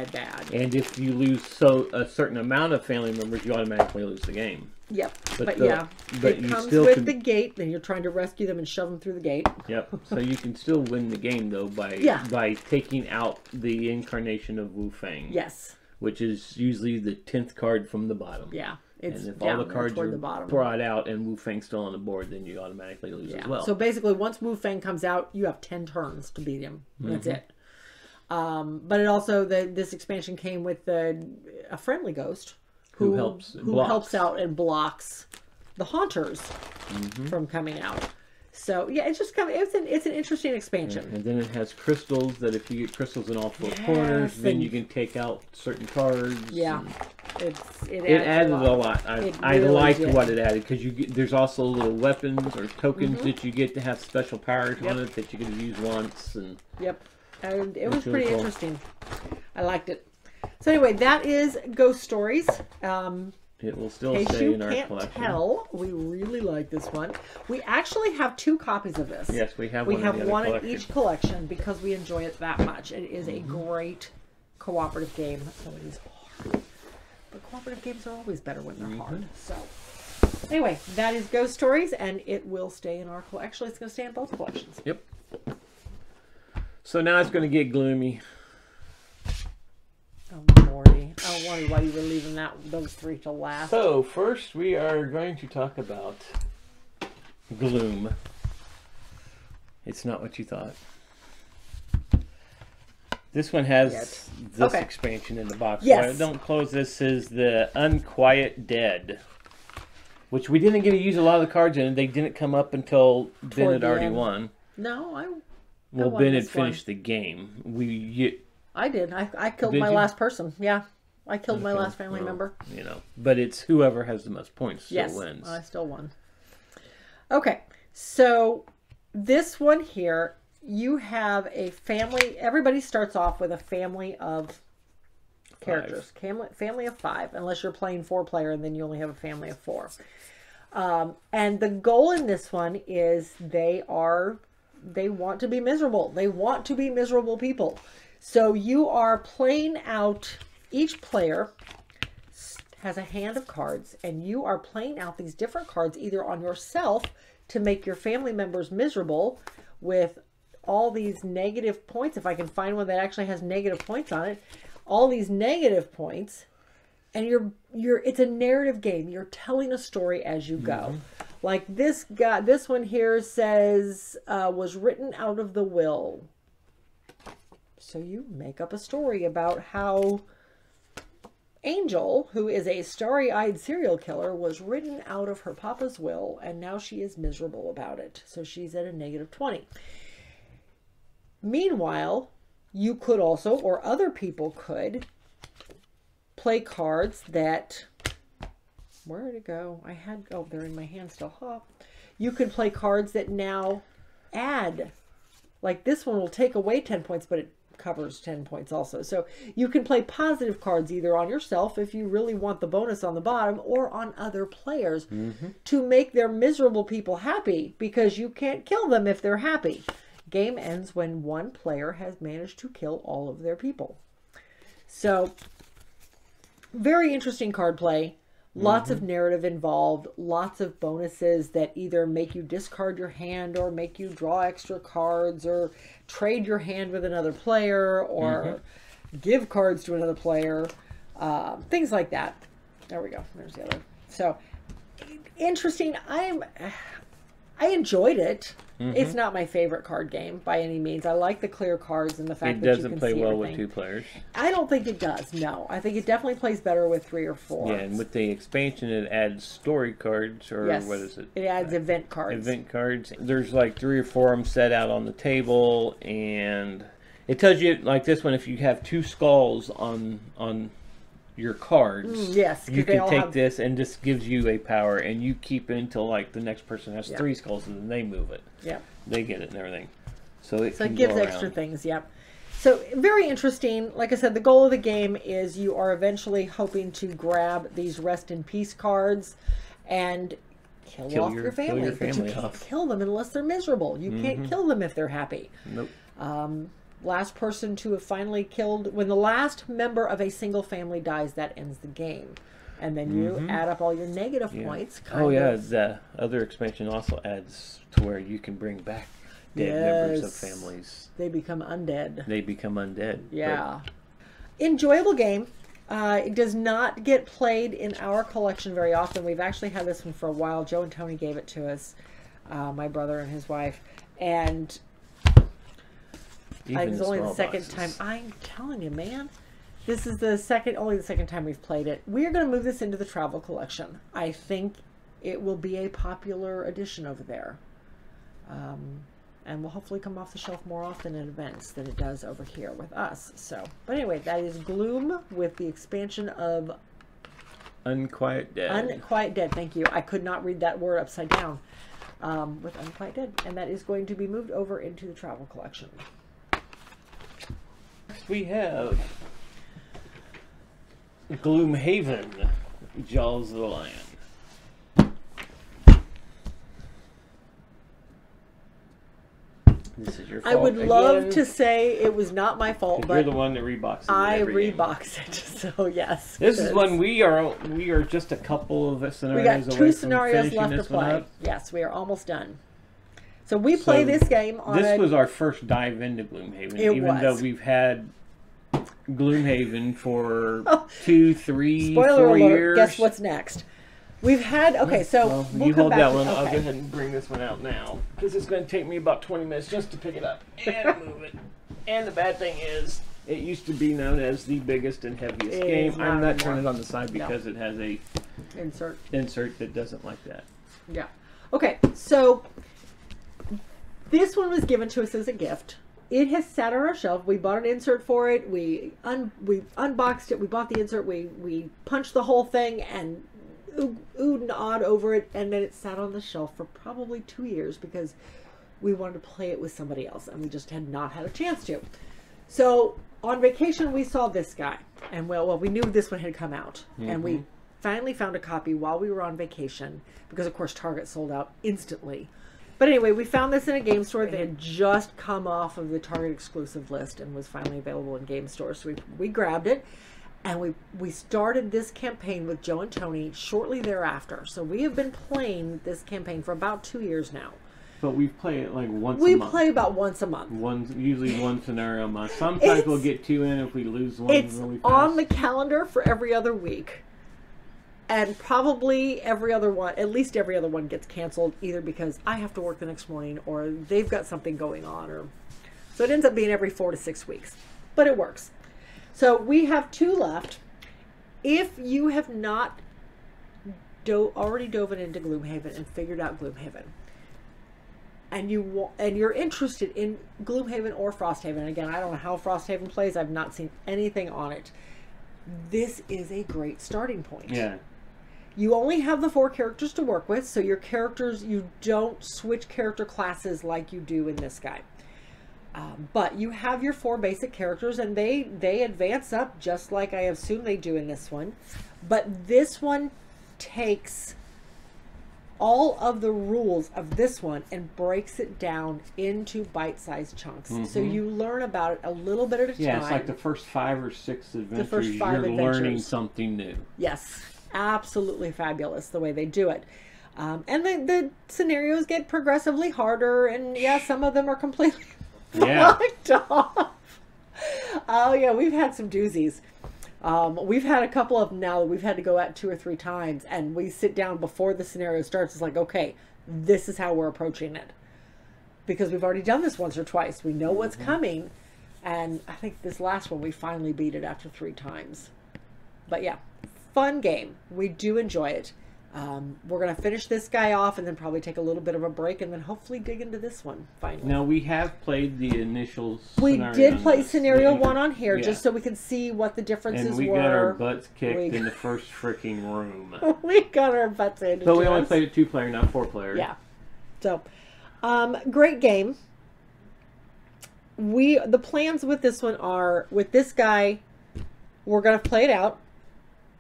Speaker 1: And if you lose a certain amount of family members, you automatically lose the game.
Speaker 2: Yep. But it comes with the gate, then you're trying to rescue them and shove them through the gate.
Speaker 1: Yep. So you can still win the game, though, by taking out the incarnation of Wu Fang.
Speaker 2: Yes.
Speaker 1: Which is usually the 10th card from the bottom.
Speaker 2: Yeah.
Speaker 1: And if all the cards are brought out and Wu Fang's still on the board, then you automatically lose as well.
Speaker 2: So basically, once Wu Fang comes out, you have 10 turns to beat him. That's it. But it also, this expansion came with a friendly ghost who helps out and blocks the haunters from coming out. So yeah, it's just it's an interesting expansion.
Speaker 1: And then it has crystals that if you get crystals in all 4 corners, then you can take out certain cards.
Speaker 2: Yeah,
Speaker 1: it added a lot. I liked what it added, because there's also little weapons or tokens that you get to have special powers on it that you can use once. And
Speaker 2: and it was pretty interesting. I liked it. So anyway, that is Ghost Stories.
Speaker 1: It will still stay in our collection.
Speaker 2: Tell, we really like this one. We actually have 2 copies of this.
Speaker 1: Yes, we have.
Speaker 2: We have one in each collection because we enjoy it that much. It is a great cooperative game. So it is hard, but cooperative games are always better when they're hard. So anyway, that is Ghost Stories, and it will stay in our collection. Actually, it's going to stay in both collections.
Speaker 1: Yep. So now it's going to get gloomy.
Speaker 2: Oh, Morty. Oh, wondered why you were leaving those three till last.
Speaker 1: So, first we are going to talk about Gloom. It's not what you thought. This one has this expansion in the box.
Speaker 2: Yes.
Speaker 1: So don't close this. Is the Unquiet Dead, which we didn't get to use a lot of the cards in. They didn't come up until Ben had already won.
Speaker 2: No,
Speaker 1: Well, Ben had finished the game.
Speaker 2: I did. I killed my last person. Yeah. I killed my last family member.
Speaker 1: You know, but it's whoever has the most points still wins.
Speaker 2: I still won. Okay. So this one here, you have a family. Everybody starts off with a family of characters. Family of 5, unless you're playing 4-player, and then you only have a family of 4. And the goal in this one is they want to be miserable. They want to be miserable people. So you are playing out, each player has a hand of cards, and you are playing out these different cards either on yourself to make your family members miserable with all these negative points. If I can find one that actually has negative points on it, all these negative points, and it's a narrative game. You're telling a story as you go. Like this guy, this one here says was written out of the will. So you make up a story about how Angel, who is a starry-eyed serial killer, was written out of her papa's will, and now she is miserable about it. So she's at a -20. Meanwhile, you could also, or other people could, play cards that... Where did it go? They're in my hand still. Huh. You could play cards that now add. Like this one will take away 10 points, but it covers 10 points also. So you can play positive cards either on yourself if you really want the bonus on the bottom, or on other players to make their miserable people happy, because you can't kill them if they're happy. Game ends when one player has managed to kill all of their people. So very interesting card play. Lots of narrative involved, lots of bonuses that either make you discard your hand or make you draw extra cards or trade your hand with another player or give cards to another player, things like that. There we go. There's the other. So interesting. I enjoyed it. It's not my favorite card game by any means. I like the clear cards and the fact that you can see
Speaker 1: It doesn't play well
Speaker 2: everything.
Speaker 1: with 2 players.
Speaker 2: I don't think it does, no. I think it definitely plays better with 3 or 4.
Speaker 1: Yeah, and with the expansion, it adds story cards, or what is it?
Speaker 2: It adds event cards.
Speaker 1: Event cards. There's like 3 or 4 of them set out on the table, and it tells you, like this one, if you have 2 skulls on your cards,
Speaker 2: yes,
Speaker 1: you can take this, and this gives you a power, and you keep it until like the next person has 3 skulls, and then they move it.
Speaker 2: Yeah,
Speaker 1: they get it and everything. So it
Speaker 2: gives extra things. Yep. So very interesting. Like I said, the goal of the game is you are eventually hoping to grab these rest in peace cards and kill off your family. But you can't kill them unless they're miserable. You can't kill them if they're happy.
Speaker 1: Nope.
Speaker 2: Last person to have finally killed, when the last member of a single family dies, that ends the game. And then you add up all your negative points.
Speaker 1: The other expansion also adds to where you can bring back dead members of families.
Speaker 2: They become undead.
Speaker 1: They become undead.
Speaker 2: Yeah. Enjoyable game. It does not get played in our collection very often. We've actually had this one for a while. Joe and Tony gave it to us, my brother and his wife. And it's only the second time. I'm telling you, man. This is only the second time we've played it. We're going to move this into the travel collection. I think it will be a popular addition over there. And will hopefully come off the shelf more often at events than it does over here with us. So, but anyway, that is Gloom with the expansion of
Speaker 1: Unquiet Dead.
Speaker 2: Unquiet Dead, thank you. I could not read that word upside down. With Unquiet Dead. And that is going to be moved over into the travel collection.
Speaker 1: Next we have Gloomhaven, Jaws of the Lion. This is your fault.
Speaker 2: I would love to say it was not my fault, but
Speaker 1: you're the one that reboxes it.
Speaker 2: I rebox it, so yes.
Speaker 1: This is when we are just a couple of scenarios away.
Speaker 2: We got 2 scenarios left to play. Yes, we are almost done. So we play this game on.
Speaker 1: This was our first dive into Gloomhaven, even though we've had Gloomhaven for 2, 3,
Speaker 2: Spoiler
Speaker 1: 4
Speaker 2: alert,
Speaker 1: years.
Speaker 2: guess what's next? We've had, okay, so
Speaker 1: Well,
Speaker 2: we'll
Speaker 1: you
Speaker 2: come
Speaker 1: hold
Speaker 2: back
Speaker 1: that
Speaker 2: to-
Speaker 1: one. I'll
Speaker 2: okay.
Speaker 1: go ahead and bring this one out now. Because it's going to take me about 20 minutes just to pick it up and move it. And the bad thing is, it used to be known as the biggest and heaviest
Speaker 2: It
Speaker 1: game.
Speaker 2: is
Speaker 1: I'm
Speaker 2: not
Speaker 1: not turning
Speaker 2: anymore.
Speaker 1: it on the side because it has a insert that doesn't like that.
Speaker 2: Yeah. Okay, so this one was given to us as a gift. It has sat on our shelf. We bought an insert for it. We unboxed it. We bought the insert. We punched the whole thing and oohed and awed over it. And then it sat on the shelf for probably 2 years because we wanted to play it with somebody else. And we just had not had a chance to. So on vacation, we saw this guy. And well, we knew this one had come out. And we finally found a copy while we were on vacation. Because, of course, Target sold out instantly. But anyway, we found this in a game store that had just come off of the Target exclusive list and was finally available in game stores. So we grabbed it, and we started this campaign with Joe and Tony shortly thereafter. So we have been playing this campaign for about 2 years now.
Speaker 1: But we play it like once a
Speaker 2: We
Speaker 1: month.
Speaker 2: play about once a month.
Speaker 1: Usually one scenario a month. Sometimes we'll get 2 in if we lose one
Speaker 2: It's
Speaker 1: really fast.
Speaker 2: on the calendar for every other week. And probably every other one, at least every other one gets canceled either because I have to work the next morning or they've got something going on. So it ends up being every 4 to 6 weeks. But it works. So we have 2 left. If you have not already dove into Gloomhaven and figured out Gloomhaven, and you're interested in Gloomhaven or Frosthaven, again, I don't know how Frosthaven plays. I've not seen anything on it. This is a great starting point.
Speaker 1: Yeah.
Speaker 2: You only have the 4 characters to work with, so your characters, you don't switch character classes like you do in this guy. But you have your 4 basic characters, and they advance up just like I assume they do in this one. But this one takes all of the rules of this one and breaks it down into bite-sized chunks. So you learn about it a little bit at a time.
Speaker 1: Yeah, it's like the first 5 or 6 adventures,
Speaker 2: first 5
Speaker 1: you're learning
Speaker 2: adventures.
Speaker 1: something new.
Speaker 2: Yes, absolutely fabulous the way they do it. And the scenarios get progressively harder, and yeah, some of them are completely blocked off. Oh yeah, we've had some doozies. We've had a couple of them now that we've had to go at 2 or 3 times, and we sit down before the scenario starts. It's like, okay, this is how we're approaching it. Because we've already done this once or twice. We know what's coming, and I think this last one we finally beat it after 3 times. But yeah, fun game. We do enjoy it. We're going to finish this guy off and then probably take a little bit of a break and then hopefully dig into this one finally.
Speaker 1: Now, we have played the initial
Speaker 2: We
Speaker 1: scenario
Speaker 2: did
Speaker 1: on
Speaker 2: play
Speaker 1: this.
Speaker 2: scenario
Speaker 1: Yeah.
Speaker 2: 1 on here
Speaker 1: Yeah.
Speaker 2: just so we could see what the differences
Speaker 1: And we
Speaker 2: were.
Speaker 1: got our butts kicked
Speaker 2: We-
Speaker 1: in the first freaking room.
Speaker 2: We got our butts into
Speaker 1: But we only
Speaker 2: us.
Speaker 1: played it 2-player, not 4-player.
Speaker 2: Yeah. So, great game. The plans with this one are, with this guy, we're going to play it out.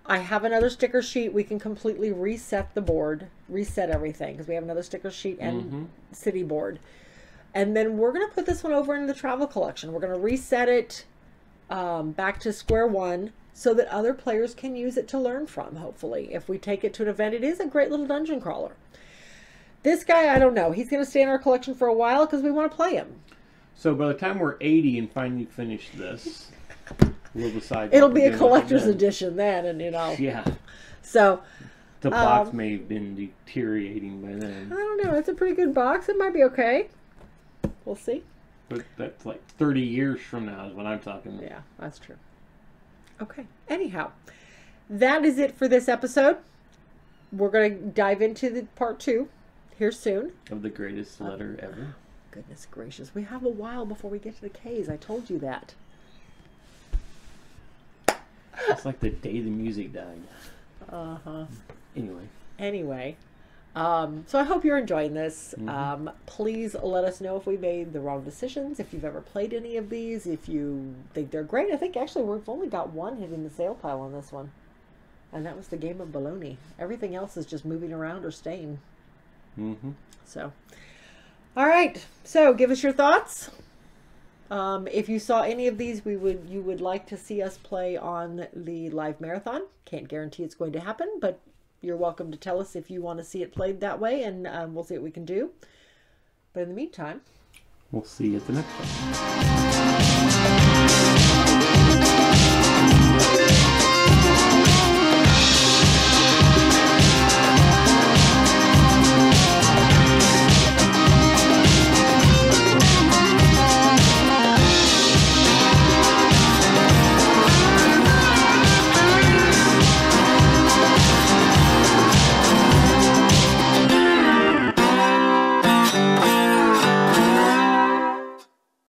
Speaker 2: I have another sticker sheet. We can completely reset the board, reset everything, because we have another sticker sheet and city board. And then we're going to put this one over in the travel collection. We're going to reset it back to square one so that other players can use it to learn from, hopefully. If we take it to an event, it is a great little dungeon crawler. This guy, I don't know. He's going to stay in our collection for a while because we want to play him.
Speaker 1: So by the time we're 80 and finally finish this, we'll decide.
Speaker 2: It'll
Speaker 1: what
Speaker 2: be
Speaker 1: we're
Speaker 2: a
Speaker 1: doing
Speaker 2: collector's
Speaker 1: then.
Speaker 2: edition then, and you know.
Speaker 1: Yeah.
Speaker 2: So,
Speaker 1: The box may have been deteriorating by then.
Speaker 2: I don't know. It's a pretty good box. It might be okay. We'll see.
Speaker 1: But that's like 30 years from now is what I'm talking about.
Speaker 2: Yeah, that's true. Okay. Anyhow, that is it for this episode. We're going to dive into the part 2 here soon.
Speaker 1: Of the greatest letter ever.
Speaker 2: Goodness gracious. We have a while before we get to the K's. I told you that.
Speaker 1: It's like the day the music died.
Speaker 2: Uh-huh.
Speaker 1: Anyway.
Speaker 2: So I hope you're enjoying this. Please let us know if we made the wrong decisions, if you've ever played any of these, if you think they're great. I think actually we've only got one hitting the sale pile on this one. And that was the game of Baloney. Everything else is just moving around or staying. So, all right. So give us your thoughts. If you saw any of these, you would like to see us play on the live marathon. Can't guarantee it's going to happen, but you're welcome to tell us if you want to see it played that way, and we'll see what we can do. But in the meantime,
Speaker 1: we'll see you at the next one.